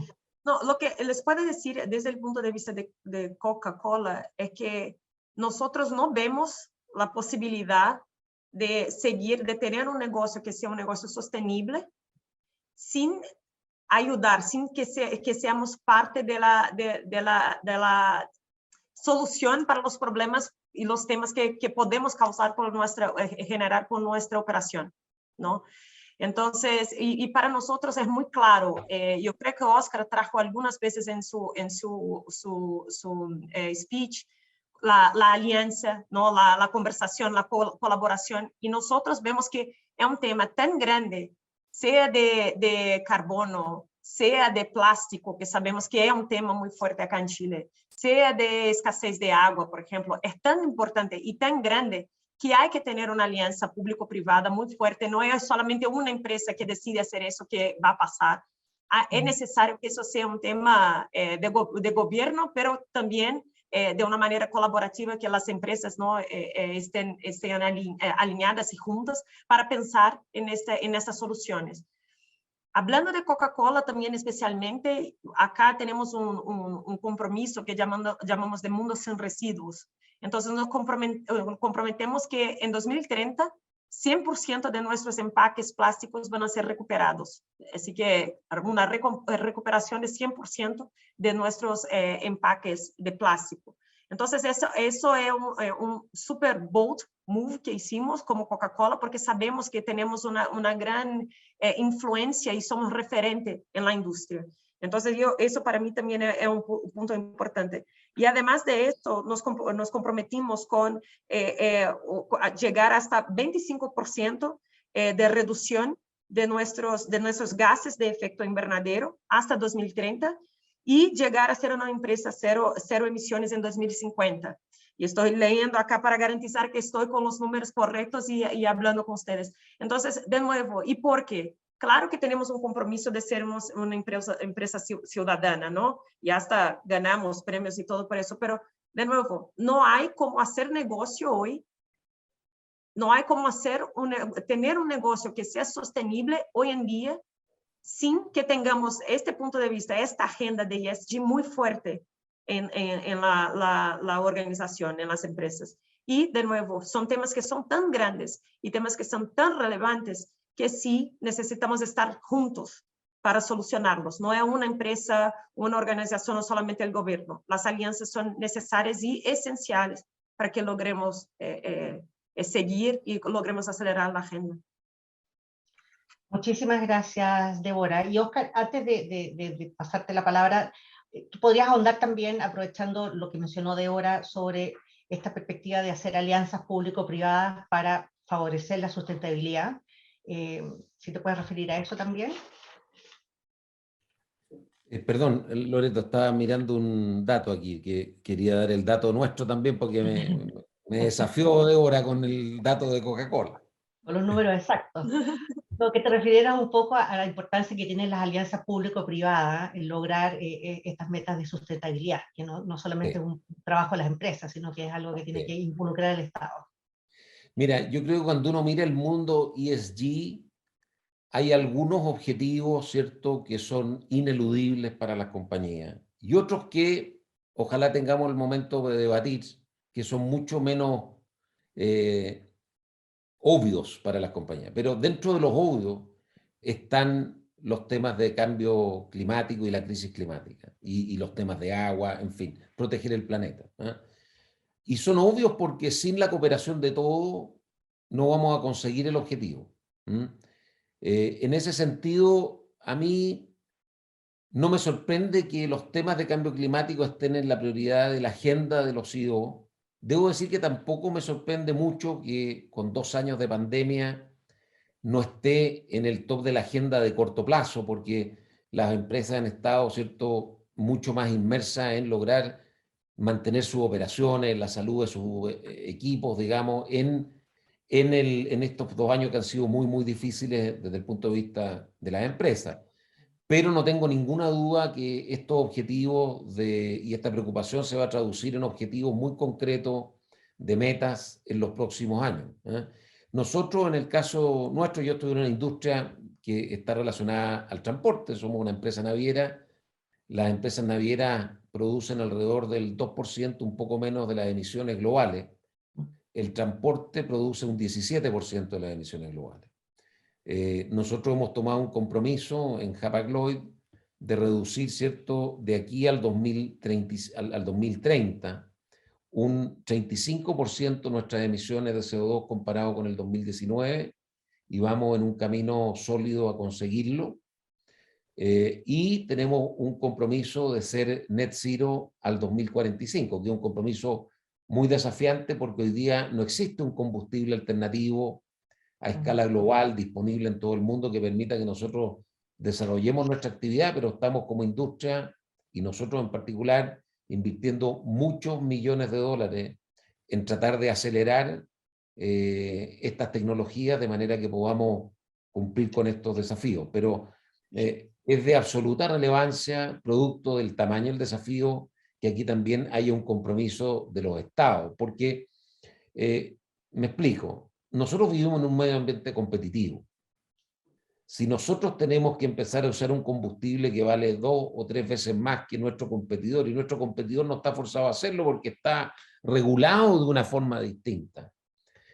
No, lo que les puedo decir desde el punto de vista de Coca-Cola es que nosotros no vemos la posibilidad de seguir, de tener un negocio que sea un negocio sostenible sin ayudar, sin que seamos parte de la solución para los problemas y los temas que podemos causar generar con nuestra operación, ¿no? Entonces, y para nosotros es muy claro. Yo creo que Oscar trajo algunas veces en su speech la alianza, ¿no? La conversación, la colaboración, y nosotros vemos que es un tema tan grande, sea de carbono, sea de plástico, que sabemos que es un tema muy fuerte acá en Chile, sea de escasez de agua, por ejemplo, es tan importante y tan grande que hay que tener una alianza público-privada muy fuerte. No es solamente una empresa que decide hacer eso que va a pasar. Es necesario que eso sea un tema de gobierno, pero también de una manera colaborativa, que las empresas, ¿no? estén alineadas y juntas para pensar en estas soluciones. Hablando de Coca-Cola también especialmente, acá tenemos un compromiso que llamamos de Mundo Sin Residuos. Entonces nos comprometemos que en 2030 100% de nuestros empaques plásticos van a ser recuperados. Así que una recuperación de 100% de nuestros empaques de plástico. Entonces eso es un super bold move que hicimos como Coca-Cola, porque sabemos que tenemos una gran influencia y somos referente en la industria. Entonces, eso para mí también es un punto importante. Y además de esto, nos comprometimos con llegar hasta 25% de reducción de nuestros gases de efecto invernadero hasta 2030 y llegar a ser una empresa cero emisiones en 2050. Y estoy leyendo acá para garantizar que estoy con los números correctos y hablando con ustedes. Entonces, de nuevo, ¿y por qué? Claro que tenemos un compromiso de ser una empresa ciudadana, ¿no? Y hasta ganamos premios y todo por eso, pero de nuevo, no hay cómo hacer negocio hoy, no hay cómo tener un negocio que sea sostenible hoy en día sin que tengamos este punto de vista, esta agenda de ESG muy fuerte en la organización, en las empresas. Y de nuevo, son temas que son tan grandes y temas que son tan relevantes que sí necesitamos estar juntos para solucionarlos. No es una empresa, una organización o solamente el gobierno. Las alianzas son necesarias y esenciales para que logremos seguir y logremos acelerar la agenda. Muchísimas gracias, Débora. Y Oscar, antes de pasarte la palabra, ¿tú podrías ahondar también, aprovechando lo que mencionó Débora, sobre esta perspectiva de hacer alianzas público-privadas para favorecer la sustentabilidad? Si te puedes referir a eso también. Perdón, Loreto, estaba mirando un dato aquí, que quería dar el dato nuestro también, porque me desafió Débora con el dato de Coca-Cola. Con los números exactos. Lo que te refirieras un poco a la importancia que tienen las alianzas público-privadas en lograr estas metas de sustentabilidad, que no solamente es un trabajo de las empresas, sino que es algo que tiene que involucrar al Estado. Mira, yo creo que cuando uno mira el mundo ESG, hay algunos objetivos, ¿cierto?, que son ineludibles para las compañías y otros que ojalá tengamos el momento de debatir, que son mucho menos obvios para las compañías. Pero dentro de los obvios están los temas de cambio climático y la crisis climática, y los temas de agua, en fin, proteger el planeta, ¿eh? Y son obvios porque sin la cooperación de todos no vamos a conseguir el objetivo. En ese sentido, a mí no me sorprende que los temas de cambio climático estén en la prioridad de la agenda de los CEO. Debo decir que tampoco me sorprende mucho que con 2 años de pandemia no esté en el top de la agenda de corto plazo, porque las empresas han estado, ¿cierto?, mucho más inmersas en lograr mantener sus operaciones, la salud de sus equipos, digamos, en estos 2 años que han sido muy, muy difíciles desde el punto de vista de las empresas. Pero no tengo ninguna duda que estos objetivos y esta preocupación se va a traducir en objetivos muy concretos de metas en los próximos años, ¿eh? Nosotros, en el caso nuestro, yo estoy en una industria que está relacionada al transporte, somos una empresa naviera. Las empresas navieras producen alrededor del 2%, un poco menos, de las emisiones globales. El transporte produce un 17% de las emisiones globales. Nosotros hemos tomado un compromiso en Hapag-Lloyd de reducir, ¿cierto?, de aquí al 2030 un 35% nuestras emisiones de CO2 comparado con el 2019, y vamos en un camino sólido a conseguirlo. Y tenemos un compromiso de ser net zero al 2045, que es un compromiso muy desafiante porque hoy día no existe un combustible alternativo a escala global disponible en todo el mundo que permita que nosotros desarrollemos nuestra actividad, pero estamos como industria, y nosotros en particular, invirtiendo muchos millones de dólares en tratar de acelerar estas tecnologías de manera que podamos cumplir con estos desafíos. Pero es de absoluta relevancia, producto del tamaño del desafío, que aquí también haya un compromiso de los estados, porque, me explico, nosotros vivimos en un medio ambiente competitivo. Si nosotros tenemos que empezar a usar un combustible que vale 2 o 3 veces más que nuestro competidor, y nuestro competidor no está forzado a hacerlo porque está regulado de una forma distinta,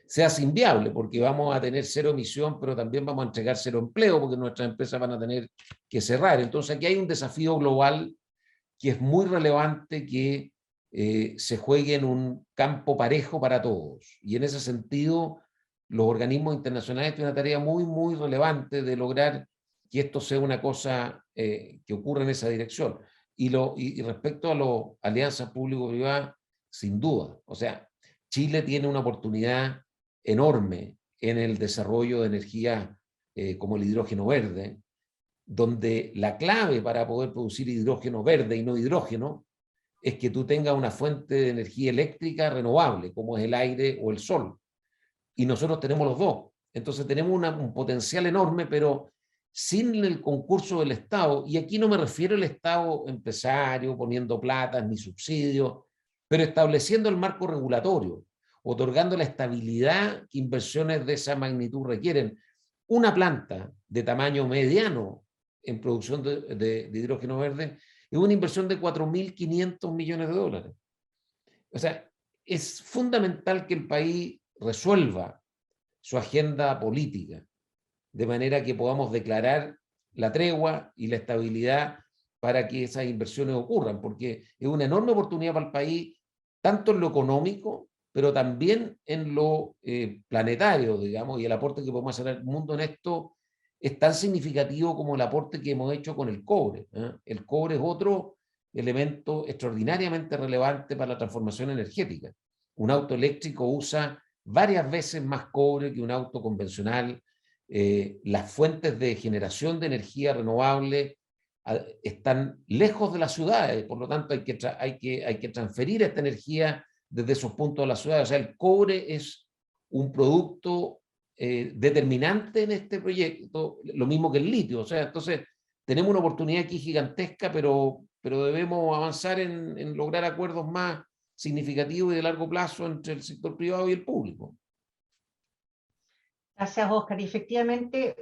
se hace inviable porque vamos a tener 0 emisión, pero también vamos a entregar 0 empleo porque nuestras empresas van a tener que cerrar. Entonces aquí hay un desafío global que es muy relevante, que se juegue en un campo parejo para todos. Y en ese sentido, los organismos internacionales tienen una tarea muy, muy relevante de lograr que esto sea una cosa que ocurra en esa dirección. Y respecto a las alianzas público-privadas, sin duda. O sea, Chile tiene una oportunidad enorme en el desarrollo de energía como el hidrógeno verde, donde la clave para poder producir hidrógeno verde y no hidrógeno es que tú tengas una fuente de energía eléctrica renovable, como es el aire o el sol. Y nosotros tenemos los dos. Entonces tenemos un potencial enorme, pero sin el concurso del Estado, y aquí no me refiero al Estado empresario poniendo plata ni subsidios, pero estableciendo el marco regulatorio, otorgando la estabilidad que inversiones de esa magnitud requieren. Una planta de tamaño mediano en producción de hidrógeno verde es una inversión de 4.500 millones de dólares. O sea, es fundamental que el país resuelva su agenda política, de manera que podamos declarar la tregua y la estabilidad para que esas inversiones ocurran, porque es una enorme oportunidad para el país, tanto en lo económico, pero también en lo planetario, digamos, y el aporte que podemos hacer al mundo en esto es tan significativo como el aporte que hemos hecho con el cobre, ¿eh? El cobre es otro elemento extraordinariamente relevante para la transformación energética. Un auto eléctrico usa varias veces más cobre que un auto convencional. las fuentes de generación de energía renovable están lejos de las ciudades, por lo tanto hay que transferir esta energía desde esos puntos de la ciudad. O sea, el cobre es un producto determinante en este proyecto, lo mismo que el litio. O sea, entonces tenemos una oportunidad aquí gigantesca, pero debemos avanzar en lograr acuerdos más significativos y de largo plazo entre el sector privado y el público. Gracias, Oscar. Y efectivamente,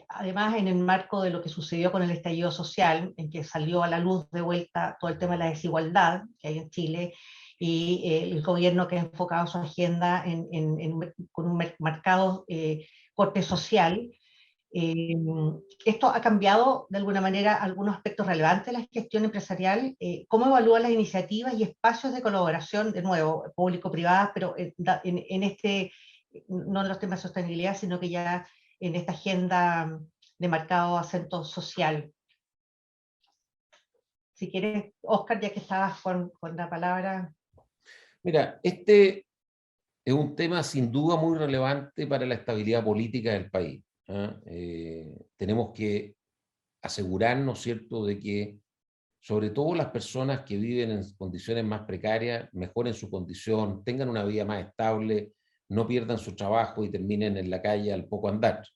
además en el marco de lo que sucedió con el estallido social, en que salió a la luz de vuelta todo el tema de la desigualdad que hay en Chile, y el gobierno que ha enfocado su agenda con un marcado corte social, esto ha cambiado de alguna manera algunos aspectos relevantes de la gestión empresarial. ¿Cómo evalúa las iniciativas y espacios de colaboración, de nuevo, público-privadas, pero en este, no en los temas de sostenibilidad, sino que ya en esta agenda de marcado acento social? Si quieres, Oscar, ya que estabas con la palabra. Mira, este es un tema sin duda muy relevante para la estabilidad política del país. Tenemos que asegurarnos, ¿cierto?, de que sobre todo las personas que viven en condiciones más precarias mejoren su condición, tengan una vida más estable, no pierdan su trabajo y terminen en la calle al poco andar.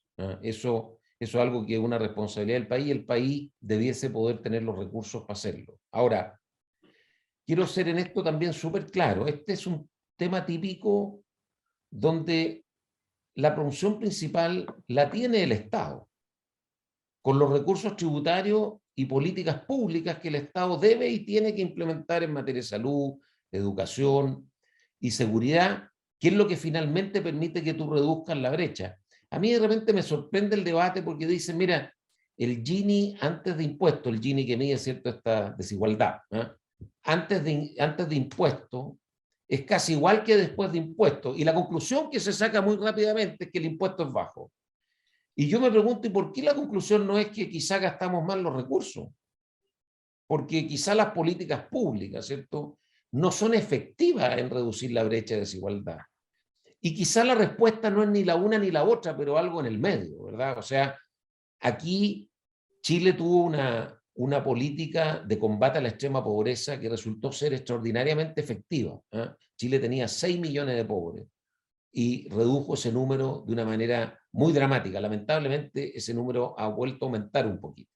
Eso es algo que es una responsabilidad del país, y el país debiese poder tener los recursos para hacerlo. Ahora, quiero ser en esto también súper claro. Este es un tema típico donde la promoción principal la tiene el Estado, con los recursos tributarios y políticas públicas que el Estado debe y tiene que implementar en materia de salud, educación y seguridad, que es lo que finalmente permite que tú reduzcas la brecha. A mí de repente me sorprende el debate porque dicen, mira, el Gini antes de impuestos, el Gini que mide, ¿cierto?, esta desigualdad, antes de impuestos, es casi igual que después de impuestos. Y la conclusión que se saca muy rápidamente es que el impuesto es bajo. Y yo me pregunto, ¿y por qué la conclusión no es que quizá gastamos mal los recursos? Porque quizá las políticas públicas, ¿cierto?, no son efectivas en reducir la brecha de desigualdad. Y quizá la respuesta no es ni la una ni la otra, pero algo en el medio, ¿verdad? O sea, aquí Chile tuvo una política de combate a la extrema pobreza que resultó ser extraordinariamente efectiva. Chile tenía 6 millones de pobres y redujo ese número de una manera muy dramática. Lamentablemente, ese número ha vuelto a aumentar un poquito.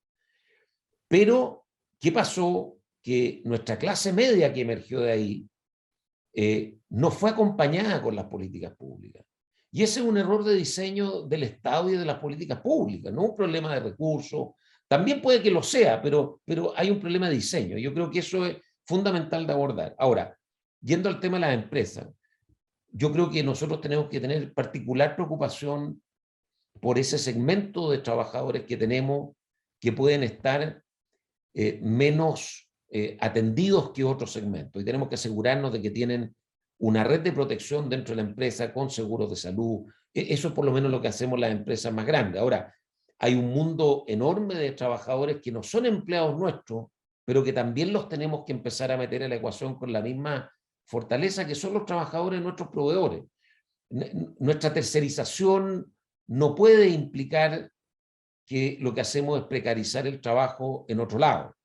Pero, ¿qué pasó? Que nuestra clase media que emergió de ahí no fue acompañada con las políticas públicas. Y ese es un error de diseño del Estado y de las políticas públicas, no un problema de recursos. También puede que lo sea, pero hay un problema de diseño. Yo creo que eso es fundamental de abordar. Ahora, yendo al tema de las empresas, yo creo que nosotros tenemos que tener particular preocupación por ese segmento de trabajadores que tenemos que pueden estar menos atendidos que otros segmentos. Y tenemos que asegurarnos de que tienen una red de protección dentro de la empresa con seguros de salud. Eso es por lo menos lo que hacemos las empresas más grandes. Ahora, hay un mundo enorme de trabajadores que no son empleados nuestros, pero que también los tenemos que empezar a meter en la ecuación con la misma fortaleza, que son los trabajadores de nuestros proveedores. Nuestra tercerización no puede implicar que lo que hacemos es precarizar el trabajo en otro lado.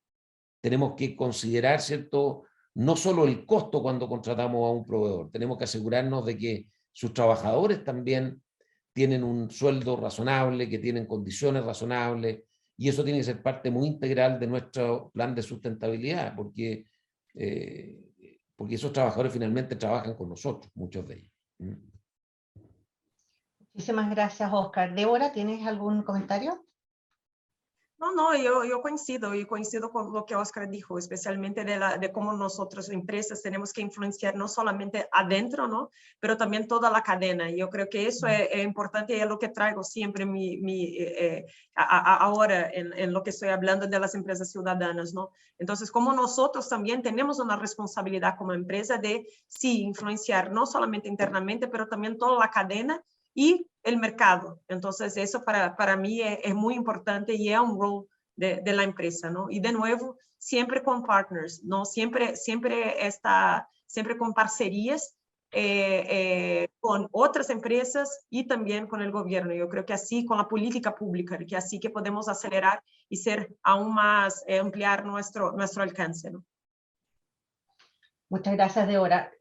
Tenemos que considerar, ¿cierto?, no solo el costo cuando contratamos a un proveedor, tenemos que asegurarnos de que sus trabajadores también tienen un sueldo razonable, que tienen condiciones razonables, y eso tiene que ser parte muy integral de nuestro plan de sustentabilidad, porque esos trabajadores finalmente trabajan con nosotros, muchos de ellos. Muchísimas gracias, Oscar. Débora, ¿tienes algún comentario? No, yo coincido con lo que Oscar dijo, especialmente de cómo nosotros, empresas, tenemos que influenciar no solamente adentro, ¿no?, pero también toda la cadena. Yo creo que eso es importante y es lo que traigo siempre ahora en lo que estoy hablando de las empresas ciudadanas, ¿no? Entonces, como nosotros también tenemos una responsabilidad como empresa de, sí, influenciar no solamente internamente, pero también toda la cadena y el mercado. Entonces, eso para mí es muy importante y es un rol de la empresa, ¿no? Y de nuevo, siempre con partners, ¿no? Siempre con parcerías con otras empresas y también con el gobierno. Yo creo que así, con la política pública, que así que podemos acelerar y ser aún más, ampliar nuestro alcance, ¿no? Muchas gracias, Deora.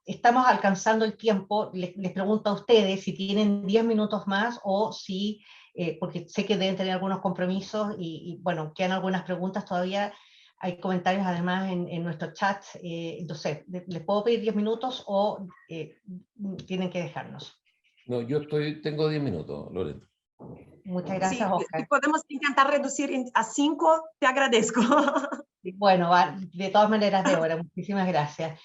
Estamos alcanzando el tiempo. Les pregunto a ustedes si tienen 10 minutos más o si, porque sé que deben tener algunos compromisos y bueno, quedan algunas preguntas todavía. Hay comentarios además en nuestro chat. Entonces, ¿les puedo pedir 10 minutos o tienen que dejarnos? No, tengo 10 minutos, Loreto. Muchas gracias, Sí, Oscar. si podemos intentar reducir a 5, te agradezco. Bueno, de todas maneras, Deora, muchísimas gracias.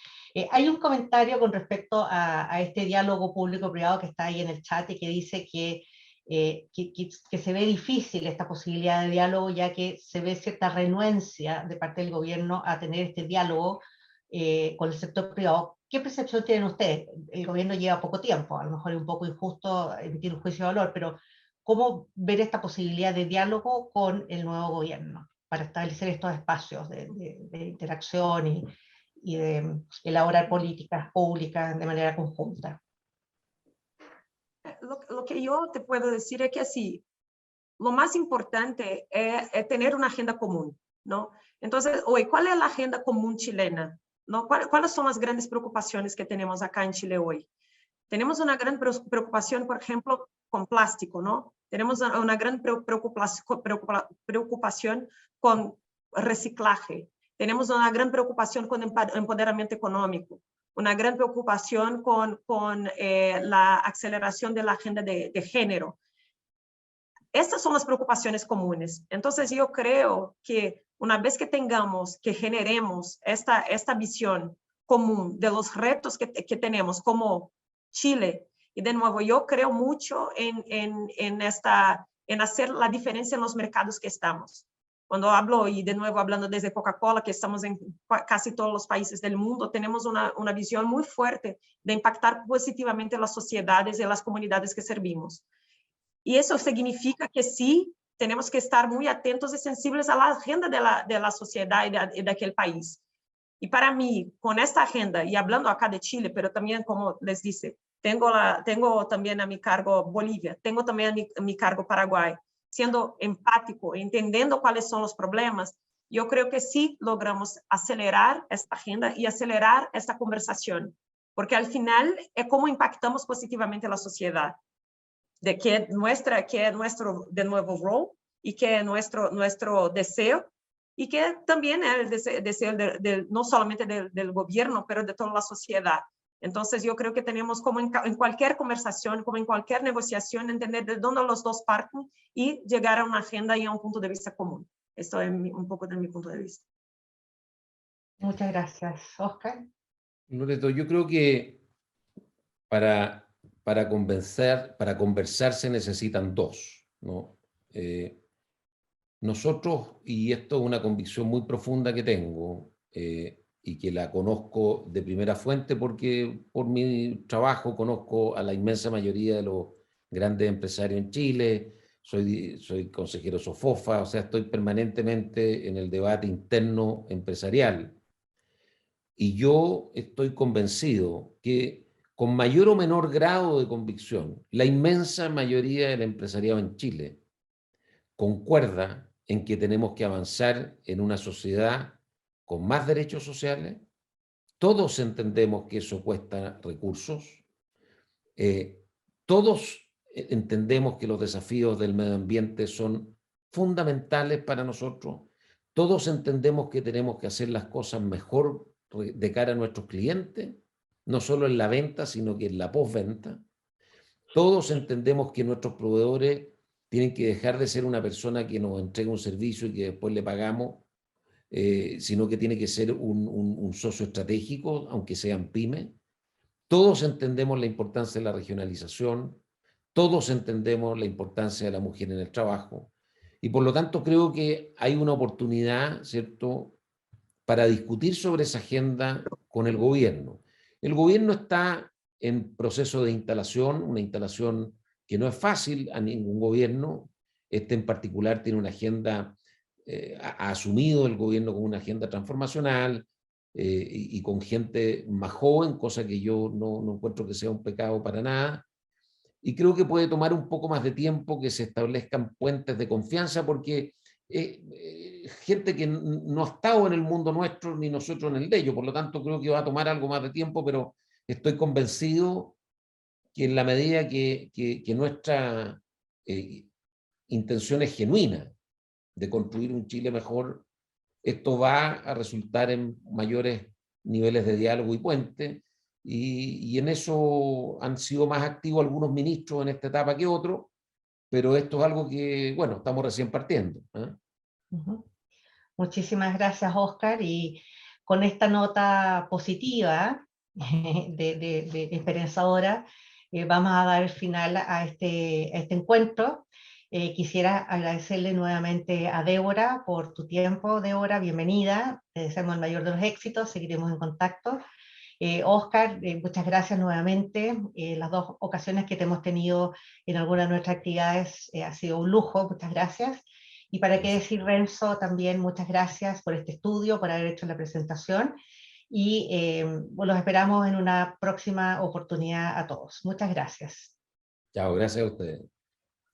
Hay un comentario con respecto a este diálogo público-privado que está ahí en el chat y que dice que se ve difícil esta posibilidad de diálogo, ya que se ve cierta renuencia de parte del gobierno a tener este diálogo con el sector privado. ¿Qué percepción tienen ustedes? El gobierno lleva poco tiempo, a lo mejor es un poco injusto emitir un juicio de valor, pero ¿cómo ver esta posibilidad de diálogo con el nuevo gobierno para establecer estos espacios de interacción y de elaborar políticas públicas de manera conjunta? Lo que yo te puedo decir es que así, lo más importante es tener una agenda común, ¿no? Entonces, hoy, ¿cuál es la agenda común chilena? ¿No? ¿Cuáles son las grandes preocupaciones que tenemos acá en Chile hoy? Tenemos una gran preocupación, por ejemplo, con plástico, ¿no? Tenemos una gran preocupación con reciclaje. Tenemos una gran preocupación con empoderamiento económico, una gran preocupación con la aceleración de la agenda de género. Estas son las preocupaciones comunes. Entonces, yo creo que una vez que generemos esta visión común de los retos que tenemos como Chile, y de nuevo, yo creo mucho en hacer la diferencia en los mercados que estamos. Cuando hablo, y de nuevo hablando desde Coca-Cola, que estamos en casi todos los países del mundo, tenemos una visión muy fuerte de impactar positivamente las sociedades y las comunidades que servimos. Y eso significa que sí, tenemos que estar muy atentos y sensibles a la agenda de la sociedad y de aquel país. Y para mí, con esta agenda, y hablando acá de Chile, pero también, como les dice, tengo también a mi cargo Bolivia, tengo también a mi cargo Paraguay, siendo empático, entendiendo cuáles son los problemas, yo creo que sí logramos acelerar esta agenda y acelerar esta conversación, porque al final es cómo impactamos positivamente a la sociedad, de que es nuestro de nuevo rol y que es nuestro deseo, y que también es el deseo no solamente del gobierno, pero de toda la sociedad. Entonces, yo creo que tenemos, como en cualquier conversación, como en cualquier negociación, entender de dónde los dos parten y llegar a una agenda y a un punto de vista común. Esto es un poco de mi punto de vista. Muchas gracias. Oscar. Loreto, yo creo que para conversar se necesitan dos, ¿no? Nosotros, y esto es una convicción muy profunda que tengo, y que la conozco de primera fuente porque por mi trabajo conozco a la inmensa mayoría de los grandes empresarios en Chile, soy consejero SOFOFA, o sea, estoy permanentemente en el debate interno empresarial. Y yo estoy convencido que con mayor o menor grado de convicción, la inmensa mayoría del empresariado en Chile concuerda en que tenemos que avanzar en una sociedad con más derechos sociales. Todos entendemos que eso cuesta recursos. Todos entendemos que los desafíos del medio ambiente son fundamentales para nosotros. Todos entendemos que tenemos que hacer las cosas mejor de cara a nuestros clientes, no solo en la venta, sino que en la postventa. Todos entendemos que nuestros proveedores tienen que dejar de ser una persona que nos entrega un servicio y que después le pagamos, sino que tiene que ser un socio estratégico, aunque sean pymes. Todos entendemos la importancia de la regionalización, todos entendemos la importancia de la mujer en el trabajo, y por lo tanto creo que hay una oportunidad, ¿cierto?, para discutir sobre esa agenda con el gobierno. El gobierno está en proceso de instalación, una instalación que no es fácil a ningún gobierno. Este en particular tiene una agenda, ha asumido el gobierno como una agenda transformacional, y con gente más joven, cosa que yo no encuentro que sea un pecado para nada. Y creo que puede tomar un poco más de tiempo que se establezcan puentes de confianza, porque gente que no ha estado en el mundo nuestro ni nosotros en el de ellos, por lo tanto creo que va a tomar algo más de tiempo, pero estoy convencido que en la medida que nuestra intención es genuina de construir un Chile mejor, esto va a resultar en mayores niveles de diálogo y puente, y en eso han sido más activos algunos ministros en esta etapa que otros, pero esto es algo que, bueno, estamos recién partiendo, ¿eh? Muchísimas gracias, Oscar, y con esta nota positiva, de esperanzadora, vamos a dar final a este encuentro. Quisiera agradecerle nuevamente a Débora por tu tiempo. Débora, bienvenida, te deseamos el mayor de los éxitos, seguiremos en contacto. Oscar, muchas gracias nuevamente. Las dos ocasiones que te hemos tenido en alguna de nuestras actividades ha sido un lujo, muchas gracias. Y para qué decir, Renzo, también muchas gracias por este estudio, por haber hecho la presentación, y los esperamos en una próxima oportunidad a todos. Muchas gracias. Chao, gracias a ustedes.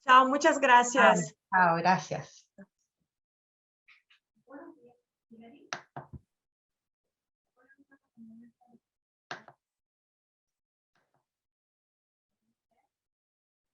Chao, muchas gracias. Chao, gracias.